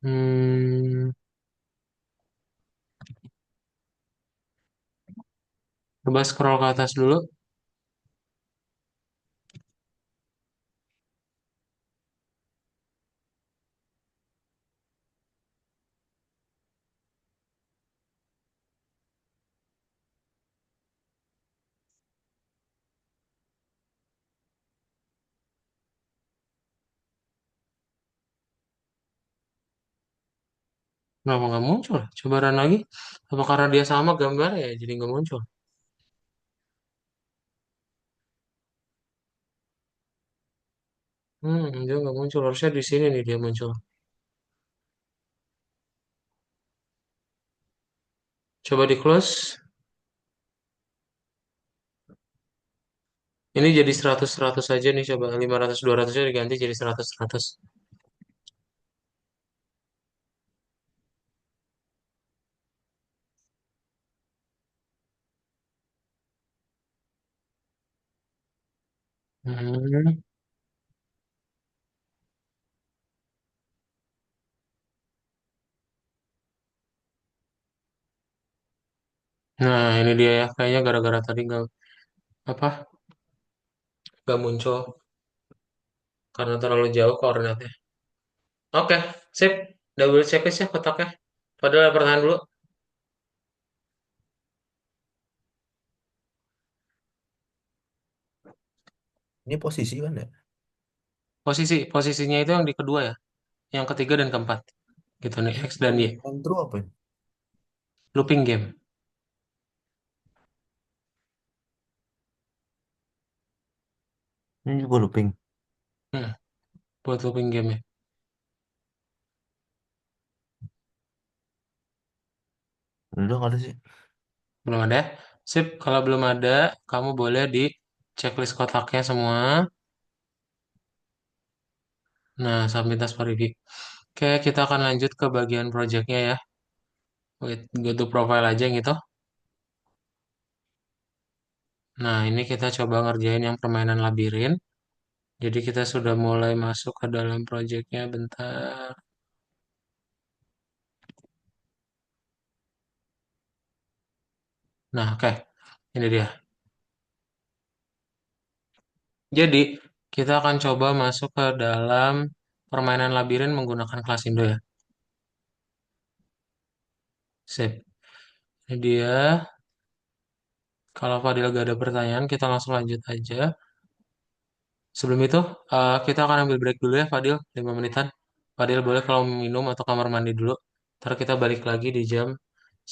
Hmm, coba scroll ke atas dulu. Kenapa nggak muncul? Coba run lagi. Apa karena dia sama gambar ya, jadi nggak muncul? Dia nggak muncul. Harusnya di sini nih dia muncul. Coba di close. Ini jadi 100-100 aja nih. Coba 500-200 nya diganti jadi 100-100. Hmm. Nah, ini dia ya. Kayaknya gara-gara tadi nggak apa nggak muncul karena terlalu jauh koordinatnya. Oke, sip. Double checklist ya kotaknya. Padahal pertahan dulu.
Ini posisi kan ya?
Posisinya itu yang di kedua ya. Yang ketiga dan keempat. Gitu nih, X dan Y.
Yang true apa ini?
Looping game.
Ini juga looping.
Hmm, buat looping game ya.
Udah nggak ada sih.
Belum ada? Sip, kalau belum ada, kamu boleh di checklist kotaknya semua. Nah, submit as per review. Oke, kita akan lanjut ke bagian projectnya ya. Wait, go to profile aja yang itu. Nah, ini kita coba ngerjain yang permainan labirin. Jadi kita sudah mulai masuk ke dalam projectnya bentar. Nah, oke. Ini dia. Jadi, kita akan coba masuk ke dalam permainan labirin menggunakan kelas Indo ya. Sip. Ini dia. Kalau Fadil gak ada pertanyaan, kita langsung lanjut aja. Sebelum itu, kita akan ambil break dulu ya, Fadil. 5 menitan. Fadil boleh kalau minum atau kamar mandi dulu. Ntar kita balik lagi di jam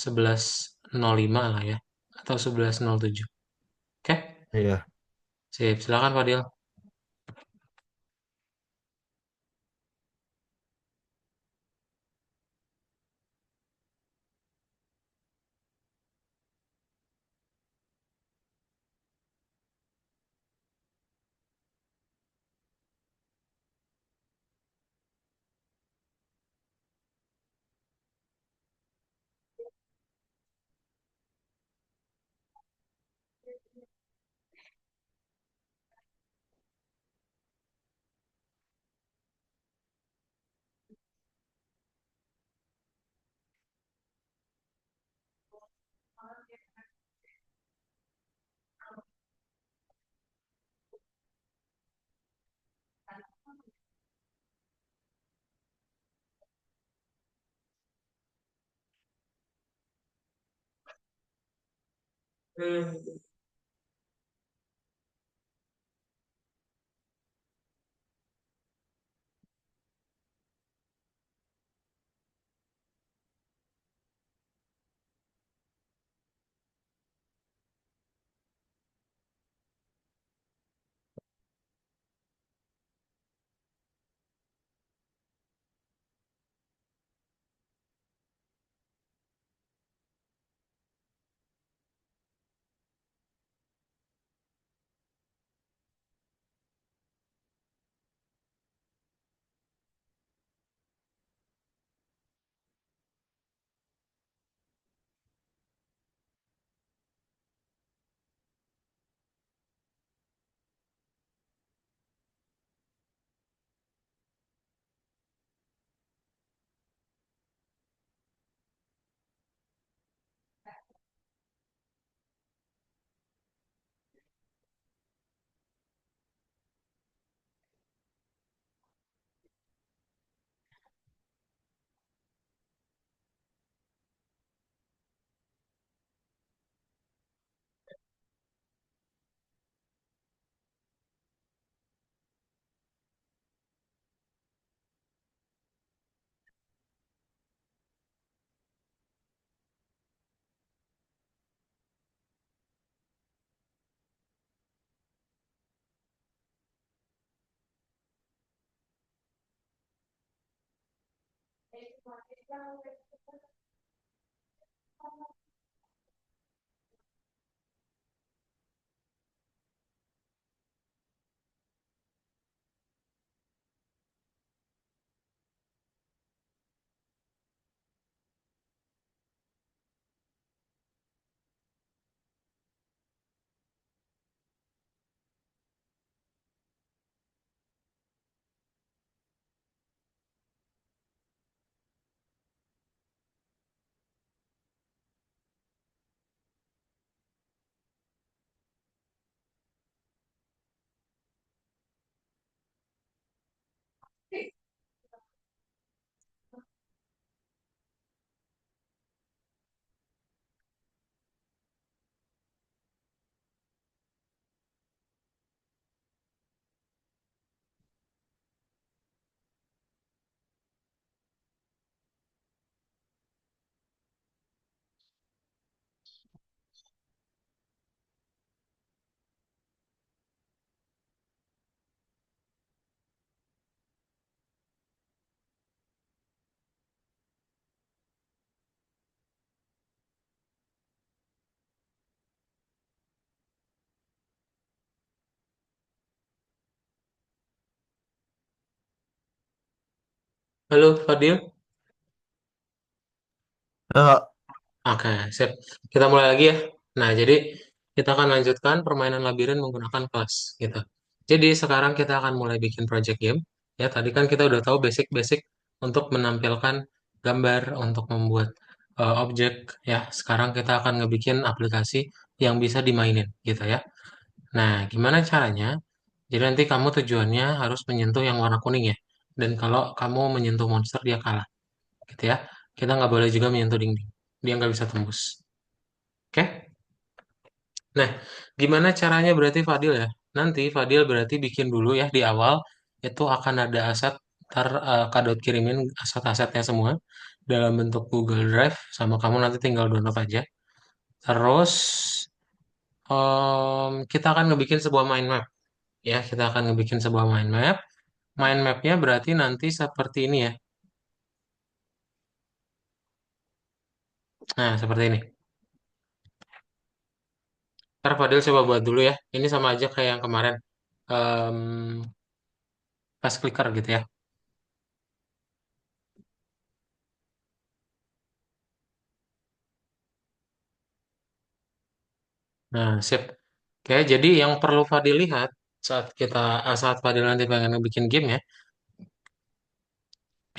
11.05 lah ya. Atau 11.07. Oke?
Iya.
Sip, silakan Fadil. Halo Fadil.
Eh,
Oke, sip. Kita mulai lagi ya. Nah, jadi kita akan lanjutkan permainan labirin menggunakan kelas gitu. Jadi sekarang kita akan mulai bikin project game. Ya, tadi kan kita udah tahu basic-basic untuk menampilkan gambar, untuk membuat objek. Ya, sekarang kita akan ngebikin aplikasi yang bisa dimainin gitu ya. Nah, gimana caranya? Jadi nanti kamu tujuannya harus menyentuh yang warna kuning ya. Dan kalau kamu menyentuh monster, dia kalah gitu ya. Kita nggak boleh juga menyentuh dinding. Dia nggak bisa tembus. Oke? Nah, gimana caranya berarti Fadil ya? Nanti Fadil berarti bikin dulu ya di awal itu akan ada aset ntar Kadot kirimin aset-asetnya semua dalam bentuk Google Drive sama kamu nanti tinggal download aja. Terus kita akan ngebikin sebuah mind map ya. Kita akan ngebikin sebuah mind map. Mind mapnya berarti nanti seperti ini ya. Nah, seperti ini. Ntar Fadil coba buat dulu ya. Ini sama aja kayak yang kemarin. Em, Pas clicker gitu ya. Nah, sip. Oke, jadi yang perlu Fadil lihat saat Fadil nanti pengen bikin game ya,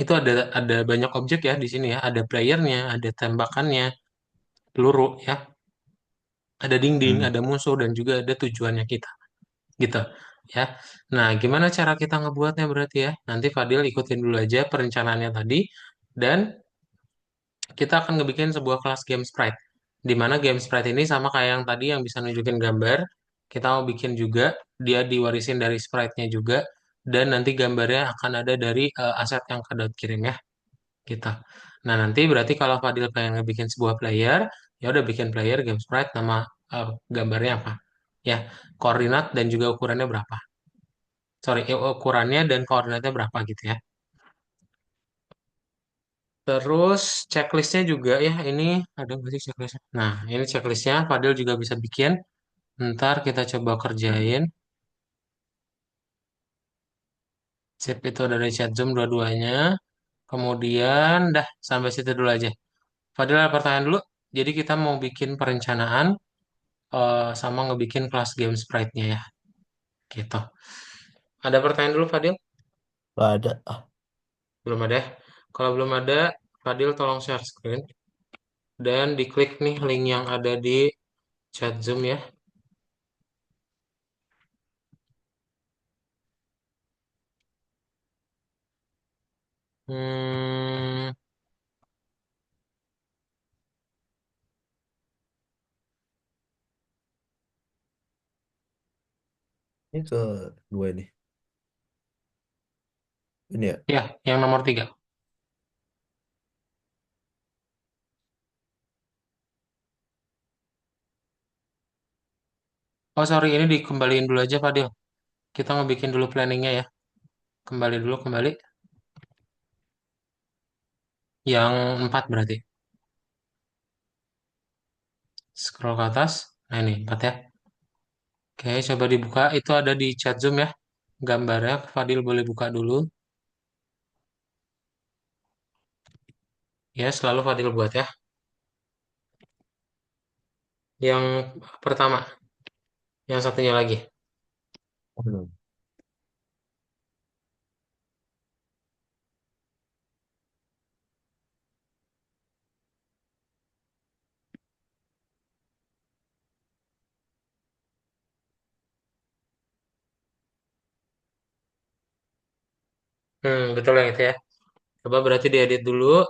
itu ada banyak objek ya di sini ya, ada playernya, ada tembakannya, peluru ya, ada dinding,
hmm.
ada musuh dan juga ada tujuannya kita, gitu ya. Nah, gimana cara kita ngebuatnya berarti ya? Nanti Fadil ikutin dulu aja perencanaannya tadi dan kita akan ngebikin sebuah kelas game sprite. Di mana game sprite ini sama kayak yang tadi yang bisa nunjukin gambar. Kita mau bikin juga, dia diwarisin dari sprite-nya juga. Dan nanti gambarnya akan ada dari aset yang Kadot kirim ya. Kita. Nah, nanti berarti kalau Fadil pengen ngebikin sebuah player, ya udah bikin player game sprite nama gambarnya apa. Ya, koordinat dan juga ukurannya berapa. Sorry, ukurannya dan koordinatnya berapa gitu ya. Terus checklistnya juga ya ini ada nggak sih checklistnya? Nah ini checklistnya Fadil juga bisa bikin. Ntar kita coba kerjain. Sip itu dari chat Zoom dua-duanya. Kemudian dah sampai situ dulu aja. Fadil ada pertanyaan dulu. Jadi kita mau bikin perencanaan sama ngebikin kelas game sprite-nya ya. Gitu. Ada pertanyaan dulu Fadil?
Gak ada.
Belum ada. Kalau belum ada, Fadil tolong share screen dan diklik nih link yang ada di chat Zoom ya. Hmm,
Ini ke dua ini. Ini ya.
ya, yang nomor 3. Oh sorry, ini dikembaliin dulu aja Fadil. Kita mau bikin dulu planningnya ya. Kembali dulu, kembali. Yang empat berarti. Scroll ke atas. Nah ini empat ya. Oke, coba dibuka. Itu ada di chat Zoom ya. Gambarnya, Fadil boleh buka dulu. Ya, selalu Fadil buat ya. Yang pertama, yang satunya lagi.
Belum.
Betul yang itu ya. Coba berarti diedit dulu.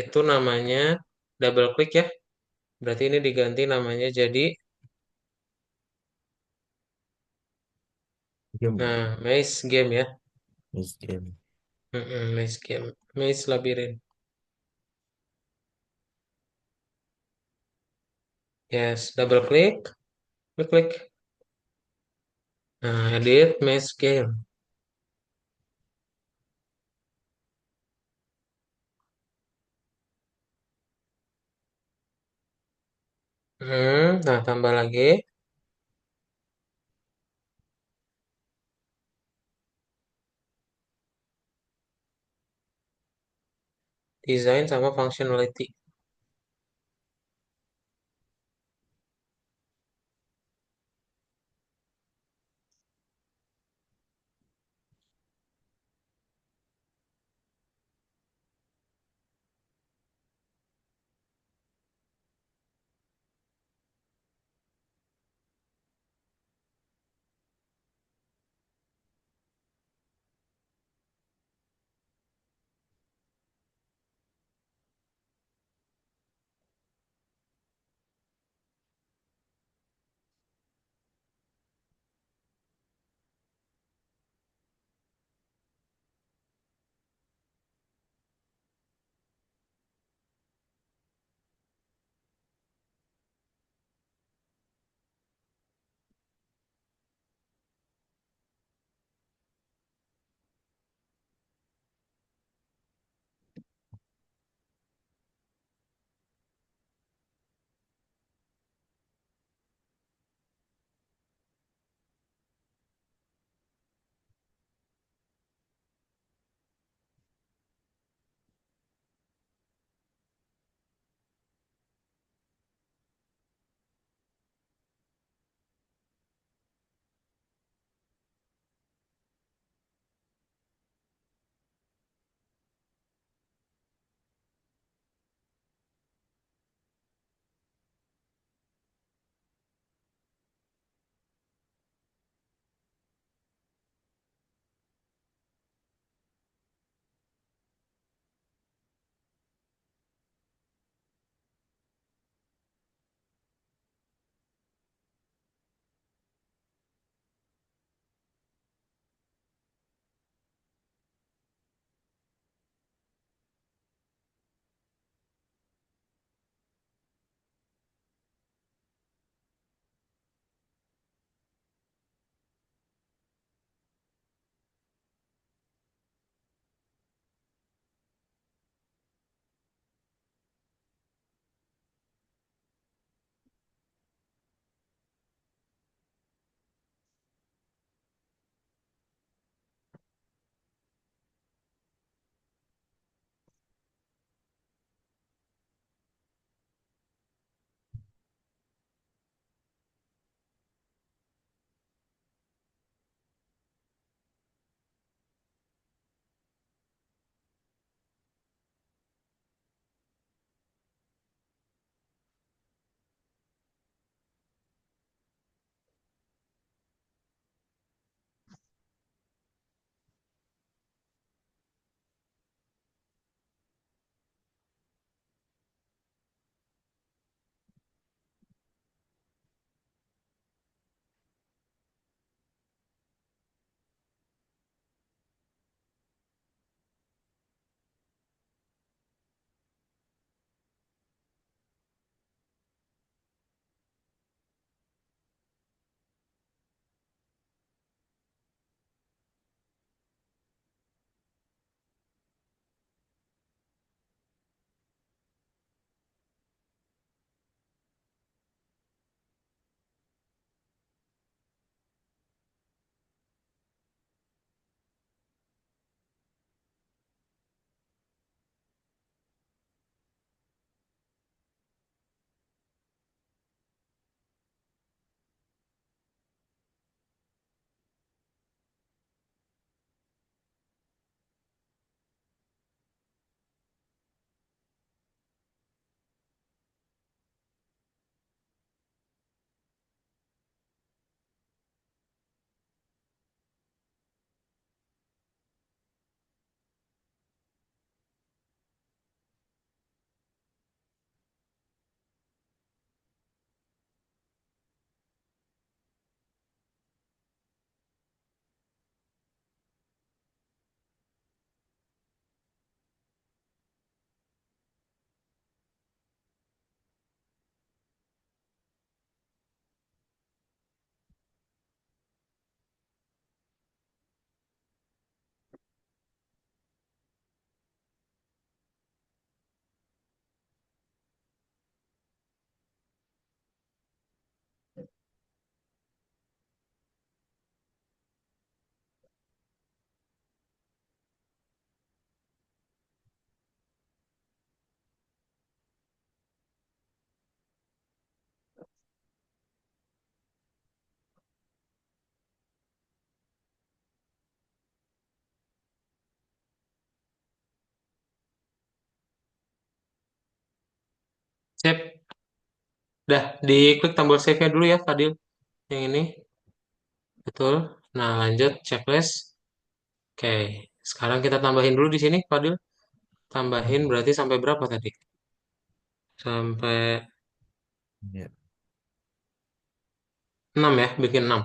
Itu namanya double click ya. Berarti ini diganti namanya jadi
Game.
Maze Game ya.
Yes, game.
Maze Game. Maze Labirin. Yes, double click, klik klik. Nah, edit Maze Game. Nah, tambah lagi design sama functionality. Dah, diklik tombol save-nya dulu ya, Fadil. Yang ini, betul. Nah, lanjut checklist. Oke, sekarang kita tambahin dulu di sini, Fadil. Tambahin berarti sampai berapa tadi? Sampai
Ya.
6 ya, bikin 6.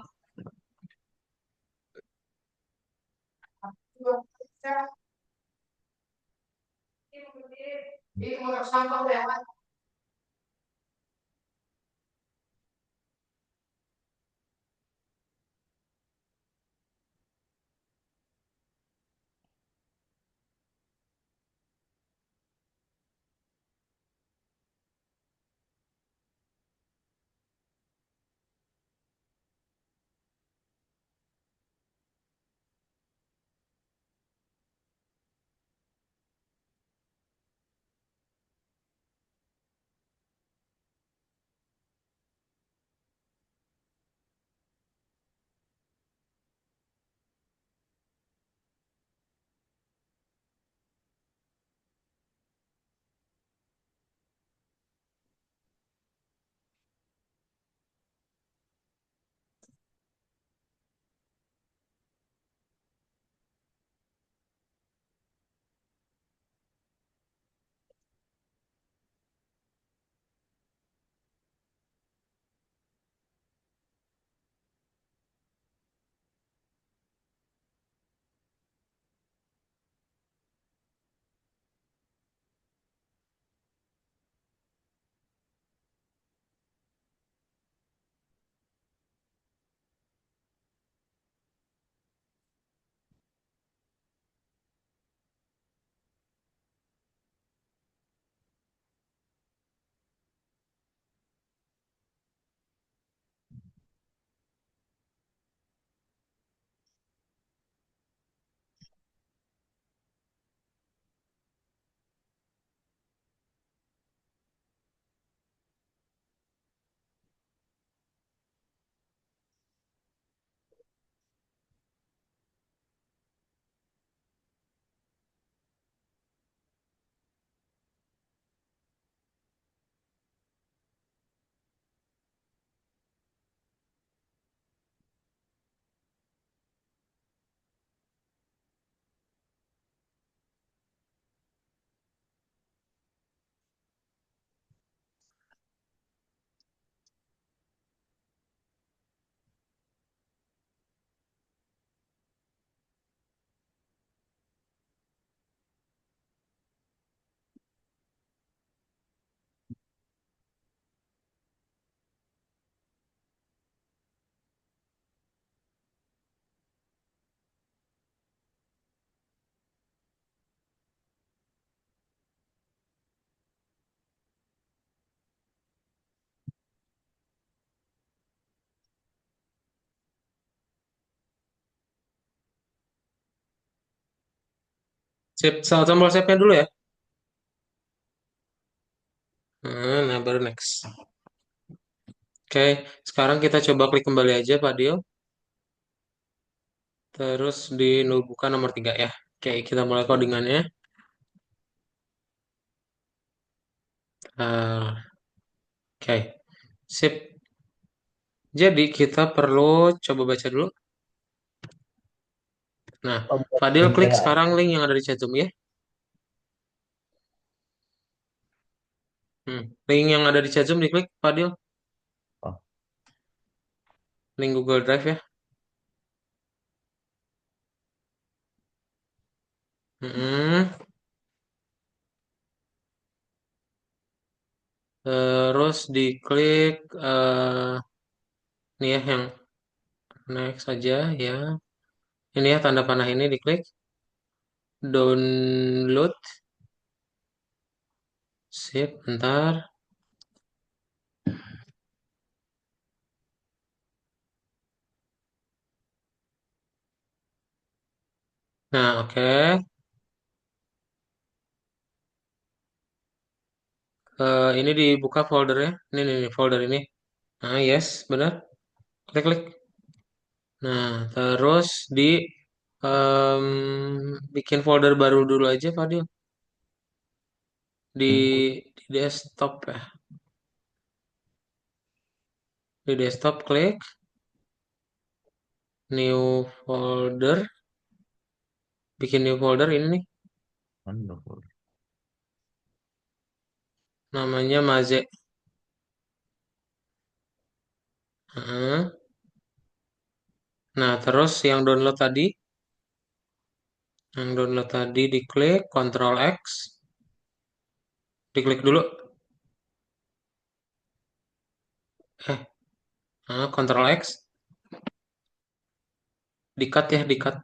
Sip, tombol save-nya dulu ya. Nah, baru next. Oke, sekarang kita coba klik kembali aja, Fadil. Terus di buka nomor 3 ya. Oke, kita mulai codingannya. Oke, sip. Jadi kita perlu coba baca dulu. Nah,
Oh, buat
Fadil
link
klik
PH.
sekarang link yang ada di chat Zoom ya. Link yang ada di chat Zoom diklik, Fadil.
Oh,
Link Google Drive ya. Hmm, Terus diklik ini ya yang next saja ya. Ini ya tanda panah ini diklik. Download. Sip, bentar. Nah, oke. Ini dibuka foldernya. Ini folder ini. Nah, yes, benar. Klik-klik. Nah, terus em, bikin folder baru dulu aja, Fadil. Di,
info.
di desktop ya. Di desktop klik new folder, bikin new folder ini nih,
Wonderful.
namanya Maze. Heeh. Nah, terus yang download tadi diklik Ctrl X, diklik dulu, eh, Ctrl X, di-cut ya, di-cut,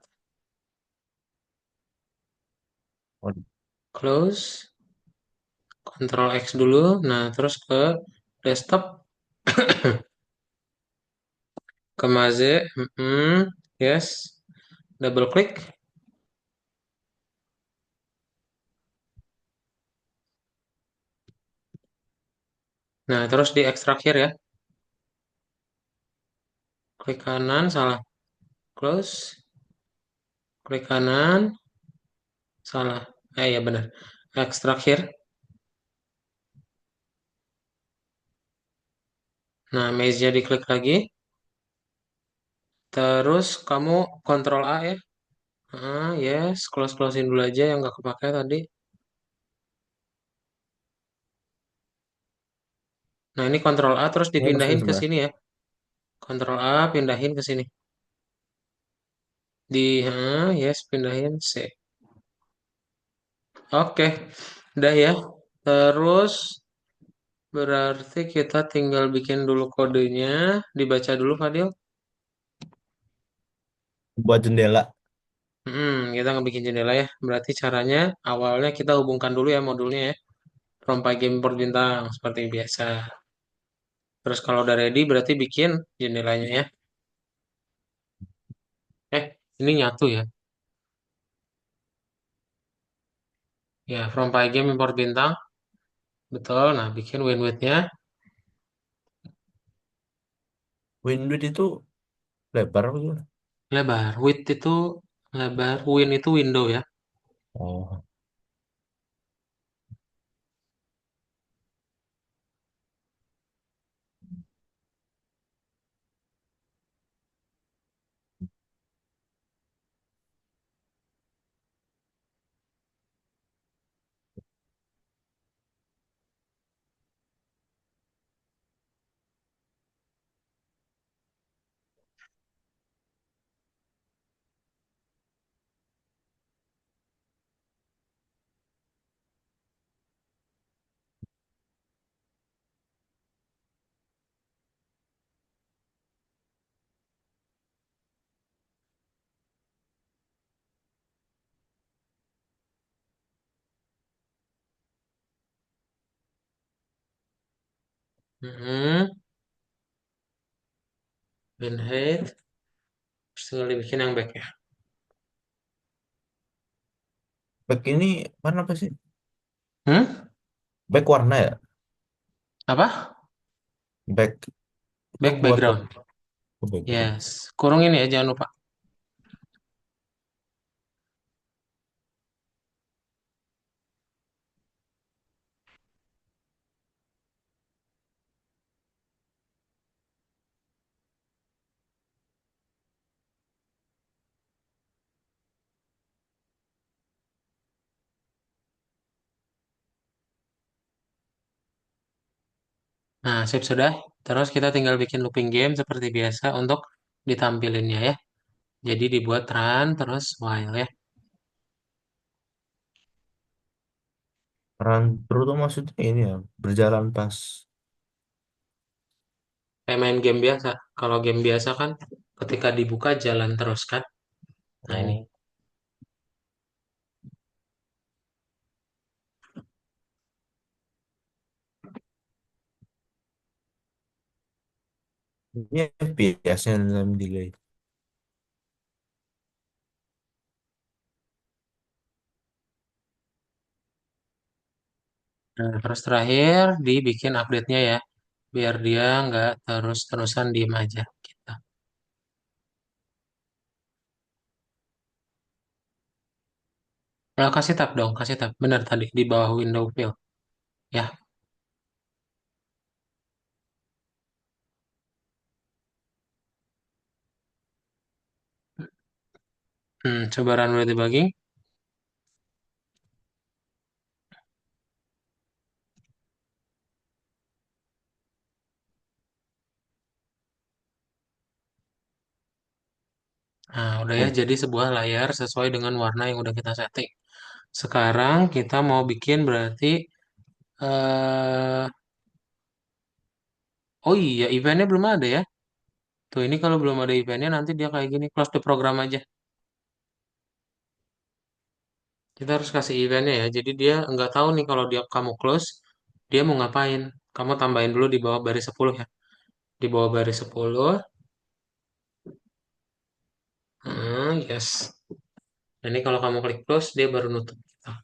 close, Ctrl X dulu, nah terus ke desktop, ke Maze, yes, double klik, nah terus diekstrak here ya, klik kanan, salah, close, klik kanan, salah, ya benar, ekstrak here, nah Maze-nya diklik lagi, terus kamu Ctrl A ya, yes, close-closein dulu aja yang nggak kepake tadi, nah ini Ctrl A terus
Ini masukin
dipindahin ke
sebelah.
sini ya, Ctrl A pindahin ke sini, yes, pindahin C. Oke, udah ya. Terus berarti kita tinggal bikin dulu kodenya. Dibaca dulu, Fadil.
Buat jendela.
Kita ngebikin jendela ya. Berarti caranya awalnya kita hubungkan dulu ya modulnya ya. From Pygame import bintang seperti biasa. Terus kalau udah ready berarti bikin jendelanya ya. Ini nyatu ya. Ya, from Pygame import bintang. Betul. Nah, bikin win-width-nya
Windows itu lebar apa gimana?
lebar. Width itu lebar. Win itu window ya.
Oh,
Hmm, Win height. Terus tinggal dibikin yang back ya.
back ini warna apa sih?
Hmm?
Back warna ya?
Apa?
Back itu
Back
buat
background.
background.
Yes. Kurung ini ya, jangan lupa. Nah, sip sudah. Terus kita tinggal bikin looping game seperti biasa untuk ditampilinnya ya. Jadi dibuat run terus while ya.
Run through tuh maksudnya ini ya, berjalan pas.
Kayak main game biasa. Kalau game biasa kan ketika dibuka jalan terus kan. Nah ini.
Oh, ini FPS-nya dalam delay.
Nah, terus terakhir dibikin update-nya ya. Biar dia nggak terus-terusan diem aja. Gitu. Nah, kasih tab dong, kasih tab. Benar tadi di bawah window fill. Ya, Coba run with debugging. Nah, udah ya,
Oh,
jadi sebuah layar sesuai dengan warna yang udah kita setting. Sekarang kita mau bikin berarti, eh oh iya, eventnya belum ada ya. Tuh, ini kalau belum ada eventnya nanti dia kayak gini, close the program aja. Kita harus kasih eventnya ya. Jadi dia nggak tahu nih kalau dia kamu close, dia mau ngapain. Kamu tambahin dulu di bawah baris 10 ya. Di bawah baris 10, yes. Nah, ini kalau kamu klik close, dia baru nutup. Nah,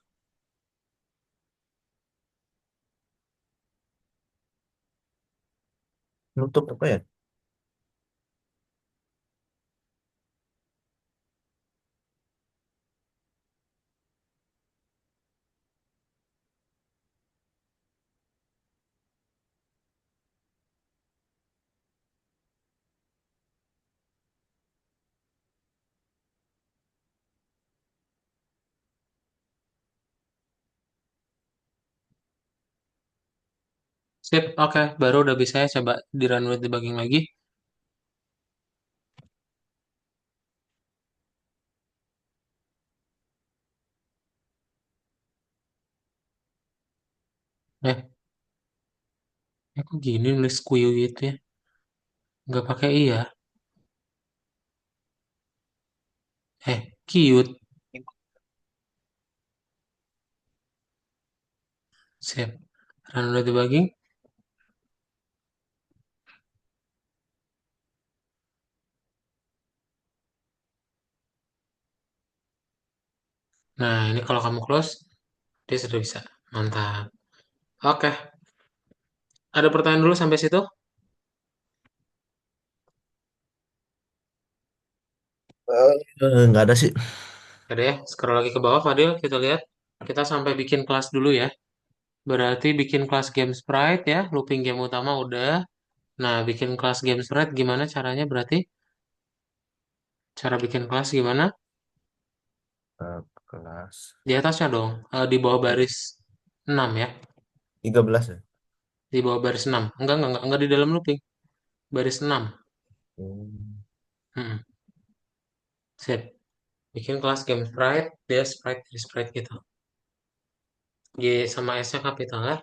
nutup apa ya?
sip, oke. Baru udah bisa ya, coba di run with debugging lagi. Kok gini nulis squeal gitu ya? Nggak pakai iya. Cute. Sip. Run with debugging. Nah, ini kalau kamu close, dia sudah bisa. Mantap. Oke. Ada pertanyaan dulu sampai situ?
Nggak ada sih.
Ada ya. Scroll lagi ke bawah, Fadil. Kita lihat. Kita sampai bikin kelas dulu ya. Berarti bikin kelas game sprite ya. Looping game utama udah. Nah, bikin kelas game sprite gimana caranya berarti? Cara bikin kelas gimana?
Kelas
Di atasnya dong. Di bawah baris 6 ya.
13 ya.
Di bawah baris 6. Enggak di dalam looping. Baris 6.
Hmm.
Hmm. Sip. Bikin kelas game sprite. Dia sprite di sprite gitu. G sama S-nya kapital ya.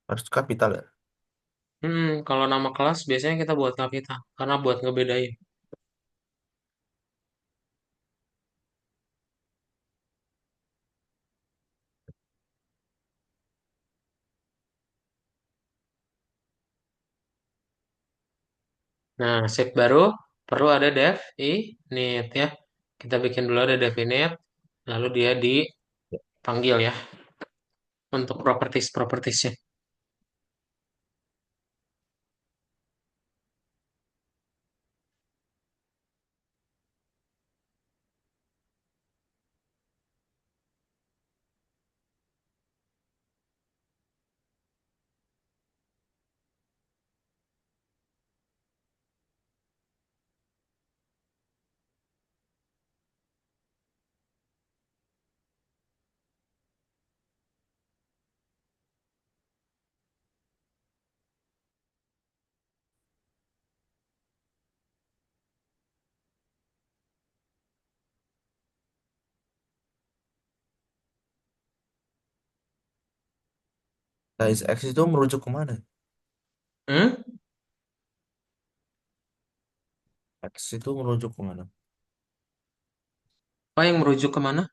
Harus kapital ya.
Kalau nama kelas biasanya kita buat kapital. Karena buat ngebedain. Nah, sip baru. Perlu ada def init ya. Kita bikin dulu ada def init. Lalu dia dipanggil ya. Untuk properties-propertiesnya.
Size X itu merujuk kemana?
Hmm?
X itu merujuk kemana?
Apa yang merujuk kemana?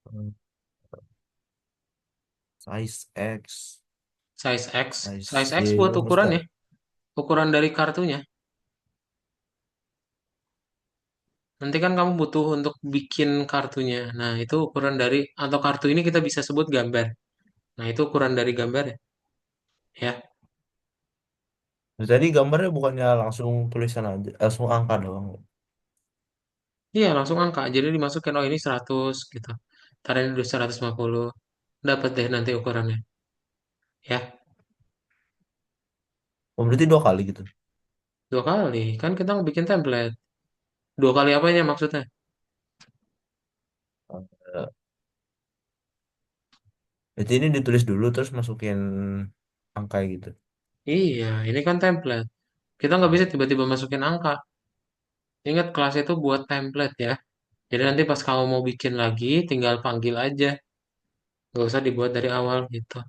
Hmm. Size X.
Size X. Size
Size
X
Y
buat
itu
ukuran
maksudnya.
ya. Ukuran dari kartunya. Nanti kan kamu butuh untuk bikin kartunya. Nah, itu ukuran dari, atau kartu ini kita bisa sebut gambar. Nah, itu ukuran dari gambar ya. Ya.
Jadi gambarnya bukannya langsung tulisan aja, langsung angka doang.
Iya, langsung angka. Jadi dimasukin, oh ini 100 gitu. Ntar ini udah 150. Dapat deh nanti ukurannya. Ya.
Oh, berarti 2 kali gitu.
2 kali, kan kita bikin template. 2 kali apanya maksudnya?
Eh, Berarti ini ditulis dulu terus masukin angka gitu.
Iya, ini kan template. Kita nggak bisa tiba-tiba masukin angka. Ingat kelas itu buat template ya. Jadi nanti pas kamu mau bikin lagi, tinggal panggil aja. Nggak usah dibuat dari awal gitu.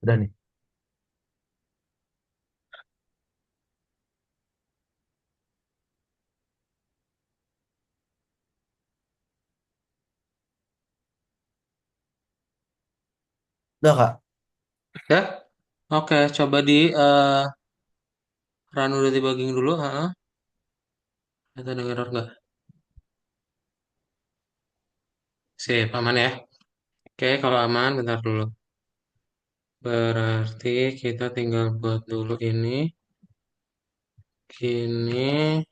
Udah nih. Udah Kak.
Ya, oke. Coba di run udah debugging dulu. Ha. Kita dengar error nggak? Sip, aman ya. Oke, kalau aman, bentar dulu. Berarti kita tinggal buat dulu ini. Gini.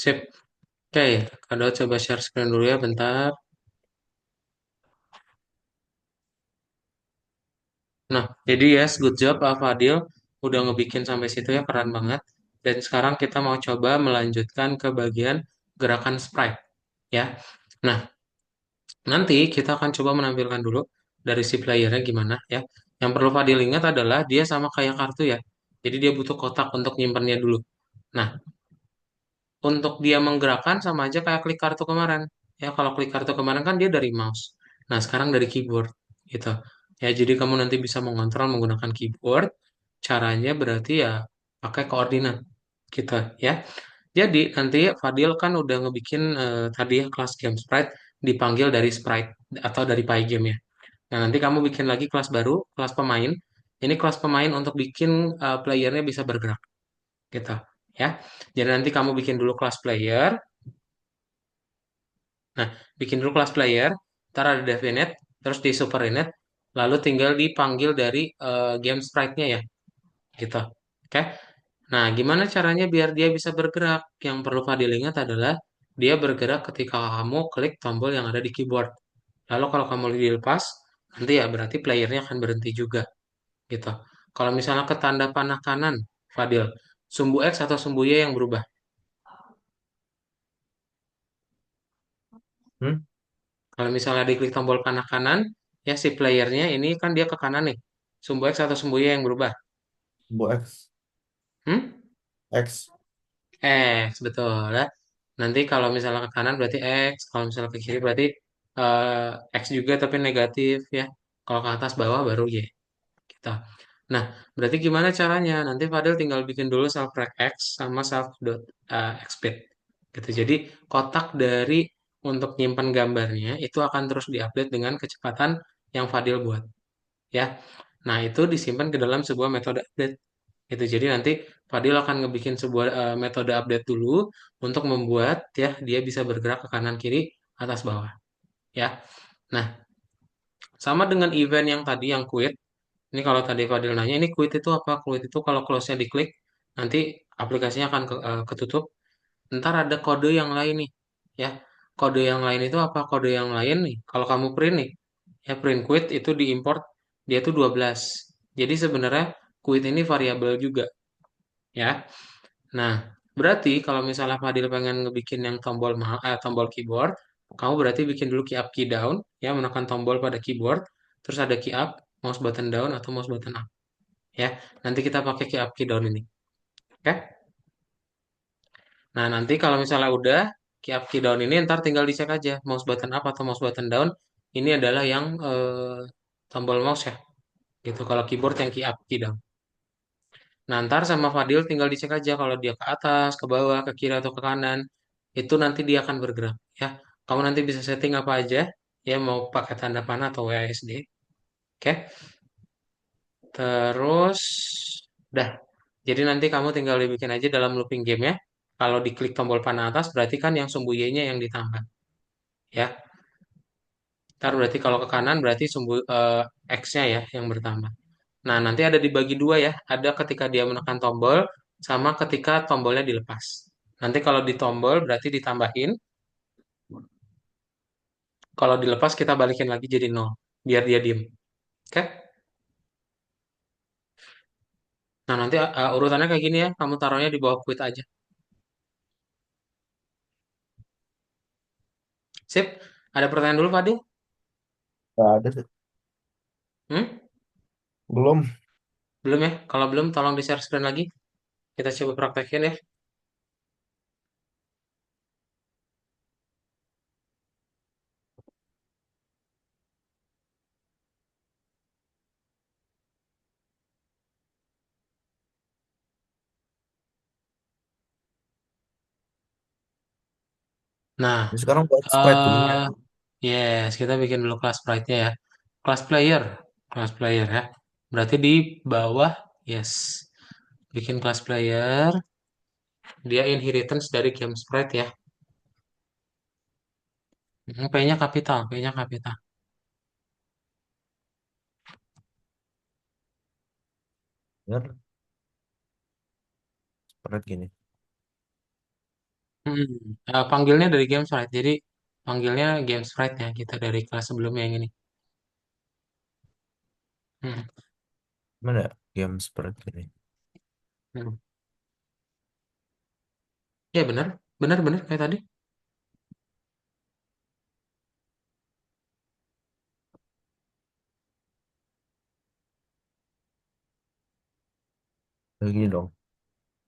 Sip. Oke, Kado coba share screen dulu ya, bentar. Nah, jadi yes, good job Fadil. Udah ngebikin sampai situ ya, keren banget. Dan sekarang kita mau coba melanjutkan ke bagian gerakan sprite. Ya. Nah, nanti kita akan coba menampilkan dulu dari si playernya gimana ya. Yang perlu Fadil ingat adalah dia sama kayak kartu ya. Jadi dia butuh kotak untuk nyimpannya dulu. Nah, untuk dia menggerakkan sama aja kayak klik kartu kemarin. Ya, kalau klik kartu kemarin kan dia dari mouse. Nah, sekarang dari keyboard gitu. Ya, jadi kamu nanti bisa mengontrol menggunakan keyboard. Caranya berarti ya pakai koordinat gitu ya. Jadi nanti Fadil kan udah ngebikin tadi ya kelas game sprite dipanggil dari sprite atau dari Pygame ya. Nah, nanti kamu bikin lagi kelas baru, kelas pemain. Ini kelas pemain untuk bikin playernya bisa bergerak gitu ya. Jadi nanti kamu bikin dulu kelas player. Nah, bikin dulu kelas player, ntar ada definite, terus di super init, lalu tinggal dipanggil dari game sprite-nya ya, gitu. Oke. Nah, gimana caranya biar dia bisa bergerak? Yang perlu Fadil ingat adalah dia bergerak ketika kamu klik tombol yang ada di keyboard. Lalu kalau kamu dilepas, nanti ya berarti playernya akan berhenti juga, gitu. Kalau misalnya ke tanda panah kanan, Fadil, sumbu X atau sumbu Y yang berubah?
Hmm?
Kalau misalnya diklik tombol panah kanan, ya si playernya ini kan dia ke kanan nih. Sumbu X atau sumbu Y yang berubah.
Bu X.
Hmm?
X.
X, betul ya. Nanti kalau misalnya ke kanan berarti X, kalau misalnya ke kiri berarti X juga tapi negatif ya. Kalau ke atas bawah baru Y kita. Nah, berarti gimana caranya? Nanti Fadil tinggal bikin dulu self rec X sama self dot xsplit gitu. Jadi kotak dari untuk nyimpan gambarnya itu akan terus diupdate dengan kecepatan yang Fadil buat ya. Nah, itu disimpan ke dalam sebuah metode update gitu. Jadi nanti Fadil akan ngebikin sebuah metode update dulu untuk membuat ya dia bisa bergerak ke kanan kiri atas bawah ya. Nah, sama dengan event yang tadi yang quit. Ini kalau tadi Fadil nanya ini quit itu apa? Quit itu kalau close-nya diklik nanti aplikasinya akan ketutup. Ntar ada kode yang lain nih ya. Kode yang lain itu apa? Kode yang lain nih. Kalau kamu print nih ya print quit itu diimport dia tuh 12. Jadi sebenarnya quit ini variabel juga ya. Nah, berarti kalau misalnya Fadil pengen ngebikin yang tombol keyboard, kamu berarti bikin dulu key up key down, ya menekan tombol pada keyboard, terus ada key up, mouse button down atau mouse button up, ya. Nanti kita pakai key up key down ini, oke? Nah, nanti kalau misalnya udah key up key down ini, ntar tinggal dicek aja mouse button up atau mouse button down. Ini adalah yang tombol mouse ya, gitu. Kalau keyboard yang key up key down. Nah, ntar sama Fadil tinggal dicek aja kalau dia ke atas, ke bawah, ke kiri atau ke kanan. Itu nanti dia akan bergerak ya. Kamu nanti bisa setting apa aja ya mau pakai tanda panah atau WASD. Oke. Terus dah. Jadi nanti kamu tinggal dibikin aja dalam looping game ya. Kalau diklik tombol panah atas berarti kan yang sumbu Y-nya yang ditambah ya. Ntar berarti kalau ke kanan berarti sumbu X-nya ya yang bertambah. Nah, nanti ada dibagi dua ya. Ada ketika dia menekan tombol, sama ketika tombolnya dilepas. Nanti kalau di tombol berarti ditambahin, kalau dilepas kita balikin lagi jadi nol, biar dia diem. Oke? Nah, nanti urutannya kayak gini ya, kamu taruhnya di bawah quit aja. Sip? Ada pertanyaan dulu, Fadil?
Nggak ada sih.
Hmm?
Belum.
Belum ya? Kalau belum, tolong di-share screen lagi. Kita coba praktekin ya. Nah,
Ini sekarang buat sprite dulu ya.
eh yes, kita bikin dulu kelas sprite-nya ya. Kelas player. Kelas player ya. Berarti di bawah, yes. Bikin kelas player. Dia inheritance dari game sprite ya. P-nya kapital, P-nya kapital.
Bener. Sprite gini.
Panggilnya dari game sprite. Jadi panggilnya game sprite ya. Kita dari kelas sebelumnya yang ini. Hmm,
Mana ya? Game sprite gini.
hmm. Ya benar, benar benar kayak tadi.
Kayak gini dong.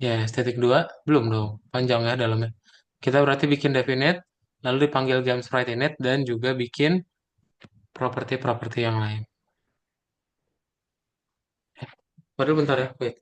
Ya, estetik 2 belum dong. Panjang ya dalamnya. Kita berarti bikin definite, lalu dipanggil game sprite init dan juga bikin properti-properti yang lain. Waduh bentar ya, wait.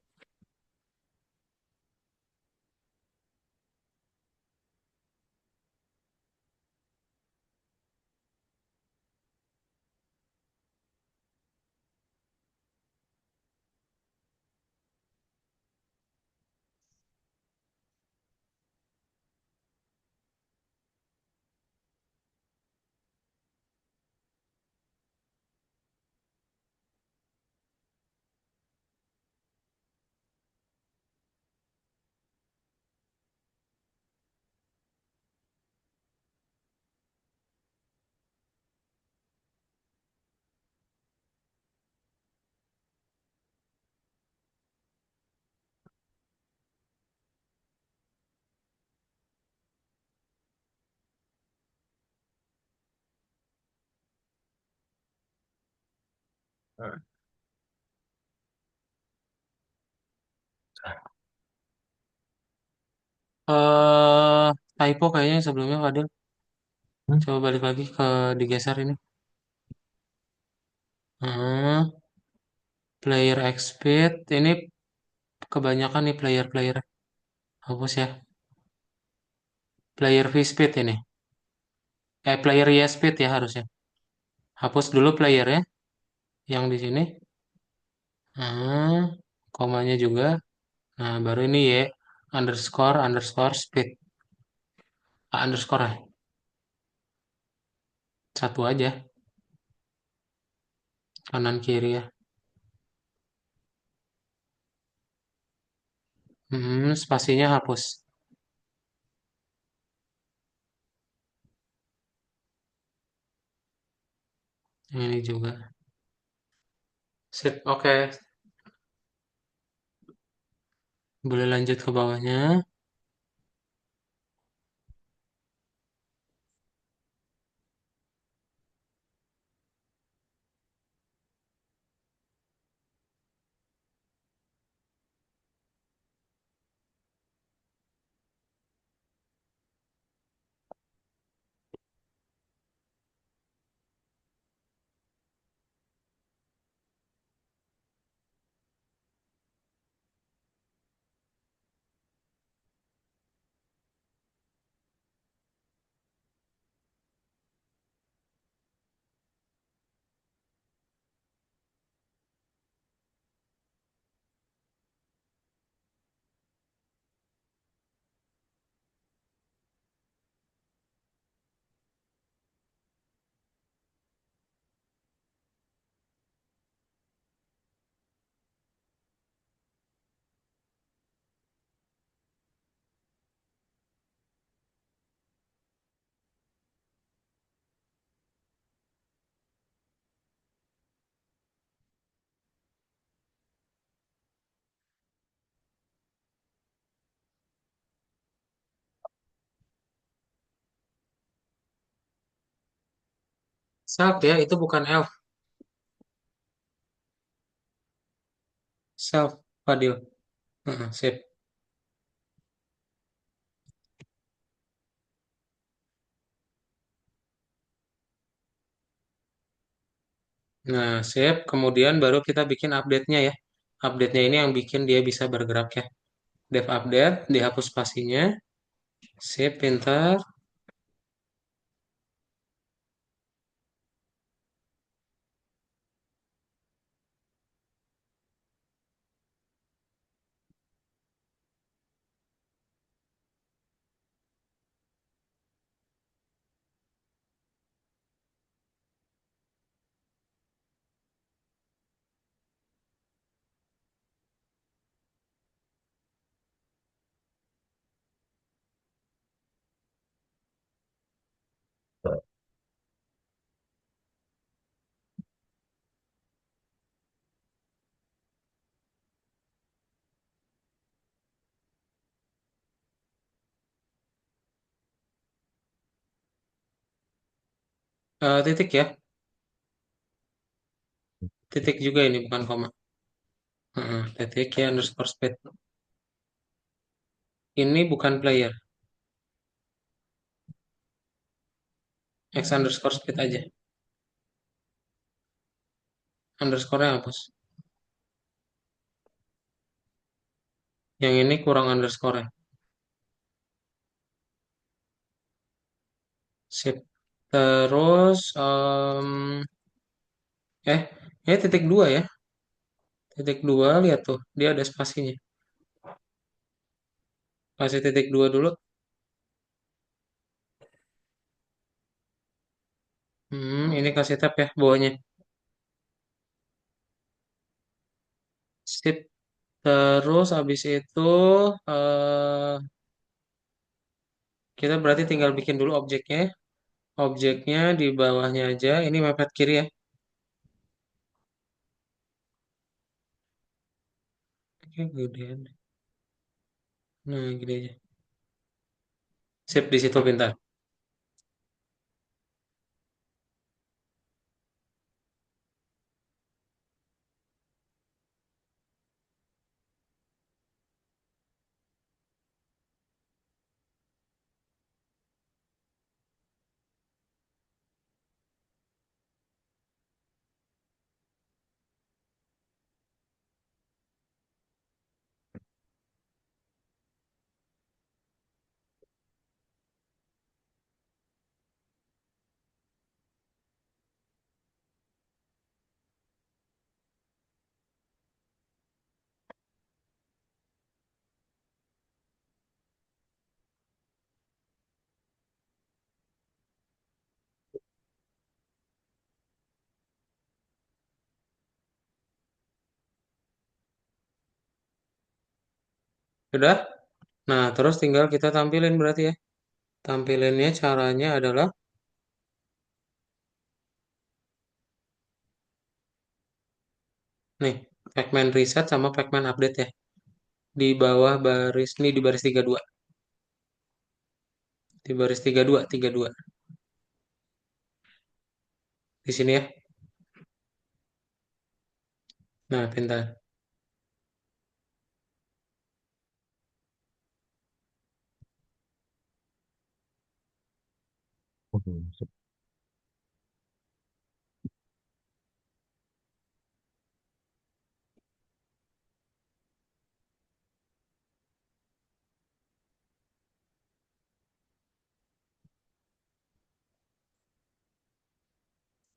Nah,
eh typo kayaknya yang sebelumnya Fadil.
Hmm?
Coba balik lagi ke digeser ini. Hmm, player expert ini kebanyakan nih player-player. Hapus ya. Player v speed ini. Player y speed ya harusnya. Hapus dulu player ya yang di sini. Hmm, komanya juga. Nah, baru ini y underscore underscore speed. Underscore ya. Satu aja kanan kiri ya. Spasinya hapus. Ini juga. Sip, oke. Boleh lanjut ke bawahnya. Self ya, itu bukan elf. Self, Fadil. Sip. Nah, sip. Kemudian baru kita bikin update-nya ya. Update-nya ini yang bikin dia bisa bergerak ya. Dev update, dihapus spasinya. Sip, pintar. Titik ya. Titik juga ini, bukan koma. Titik ya, underscore speed. Ini bukan player. X underscore speed aja. Underscore-nya hapus. Yang ini kurang underscore-nya. Sip. Terus, titik dua ya. Titik dua, lihat tuh. Dia ada spasinya. Kasih titik dua dulu. Ini kasih tab ya bawahnya. Sip. Terus habis itu eh, kita berarti tinggal bikin dulu objeknya. Objeknya di bawahnya aja. Ini mepet kiri ya. Oke, gedean. Nah, gini aja. Sip di situ pintar. Udah? Nah, terus tinggal kita tampilin berarti ya. Tampilinnya caranya adalah nih, Pacman reset sama Pacman update ya. Di bawah baris, nih di baris 32. Di baris 32, 32. Di sini ya. Nah, pintar.
Oke.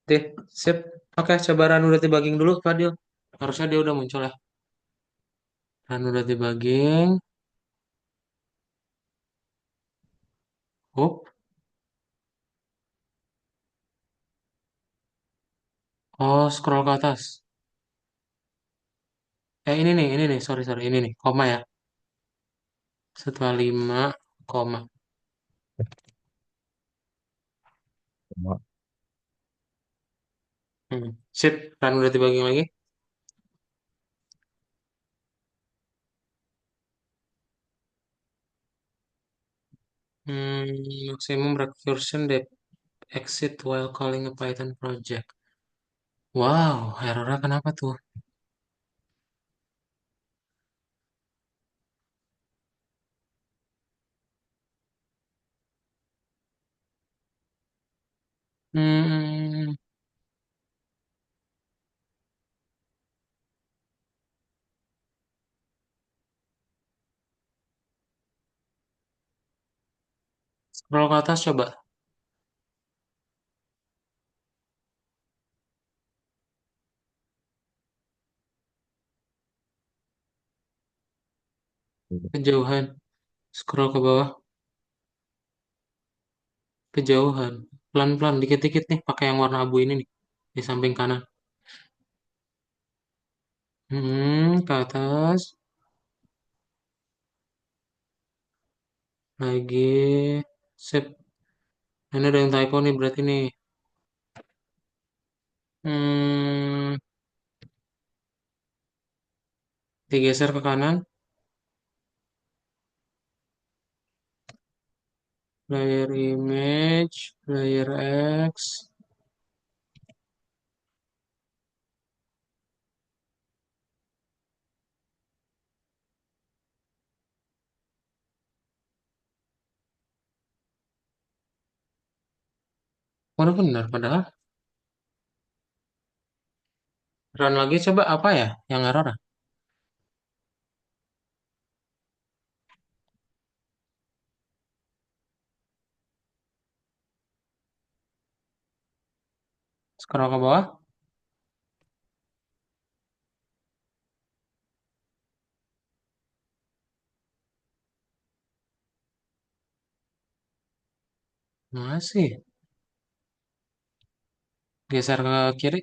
Deh, sip. Oke, coba run udah debugging dulu, Fadil. Harusnya dia udah muncul ya. Run udah debugging. Up. Oh, scroll ke atas. Ini nih, sorry, sorry, ini nih, koma ya. Setelah 5, koma.
Sama.
Sip, run udah debugging lagi. Maximum recursion depth exit while calling a Python project. Wow, errornya kenapa tuh? Hmm, scroll ke atas coba. Kejauhan. Scroll ke bawah. Kejauhan. Pelan-pelan, dikit-dikit nih, pakai yang warna abu ini nih. Di samping kanan. Ke atas. Lagi. Sip. Ini ada yang typo nih berarti nih. Hmm, Digeser ke kanan. Layer image. Layer X. Mana benar padahal. Run lagi coba apa ya yang error? Scroll ke bawah. Masih. Geser ke kiri.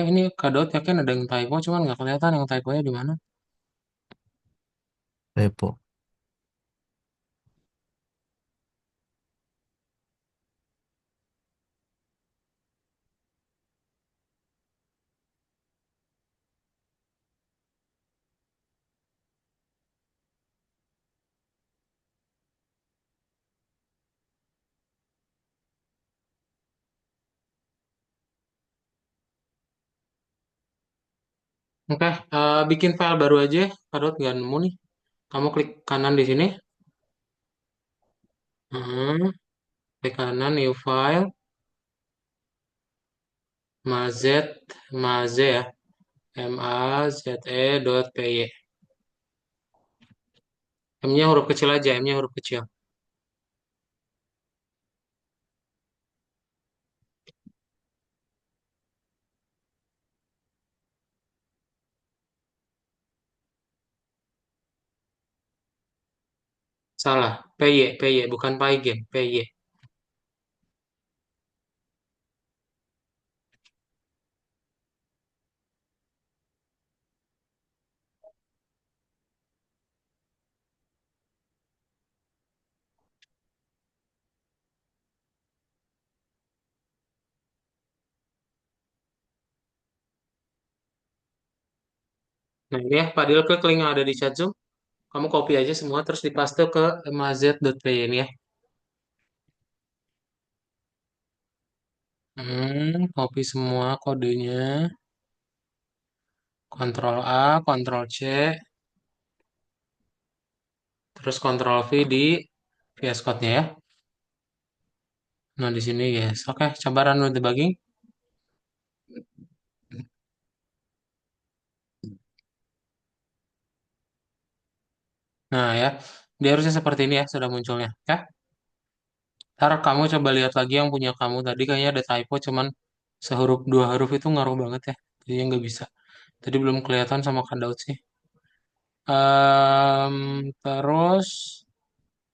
Ini Kak yakin ada yang typo, cuman nggak kelihatan yang typonya di mana.
Repo.
Oke, bikin file baru aja. Kak nggak nemu nih. Kamu klik kanan di sini. Hmm, Klik kanan, new file, mazet, maze ya, maze.py. M-nya huruf kecil aja, M-nya huruf kecil. Salah. PY, bukan Pygame, PY. Nah, ini ya, Fadil klik link yang ada di chat Zoom. Kamu copy aja semua, terus dipaste ke maz.py ini ya. Copy semua kodenya. Ctrl A, Ctrl C, terus Ctrl V di VS Code-nya ya. Nah, di sini yes. Oke, coba run with debugging. Nah, ya. Dia harusnya seperti ini ya, sudah munculnya. Oke. Ntar kamu coba lihat lagi yang punya kamu tadi kayaknya ada typo cuman sehuruf dua huruf itu ngaruh banget ya. Jadi nggak bisa. Tadi belum kelihatan sama Kak Daud sih. Terus,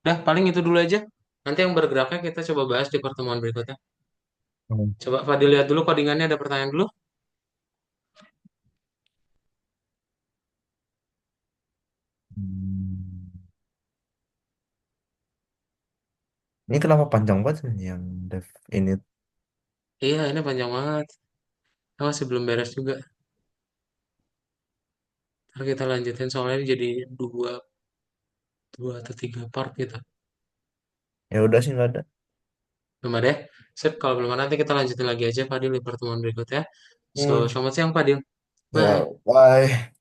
dah paling itu dulu aja. Nanti yang bergeraknya kita coba bahas di pertemuan berikutnya.
Hmm.
Coba Fadil lihat dulu codingannya ada pertanyaan dulu.
Hmm. Ini kenapa panjang banget ini yang dev ini?
Iya, ini panjang banget. Masih belum beres juga. Ntar kita lanjutin soalnya ini jadi dua, dua atau tiga part gitu.
Ya udah sih nggak ada.
Belum ada ya? Sip, kalau belum ada nanti kita lanjutin lagi aja Fadil di pertemuan berikutnya. So,
Hmm.
selamat siang Fadil.
Ya,
Bye.
bye.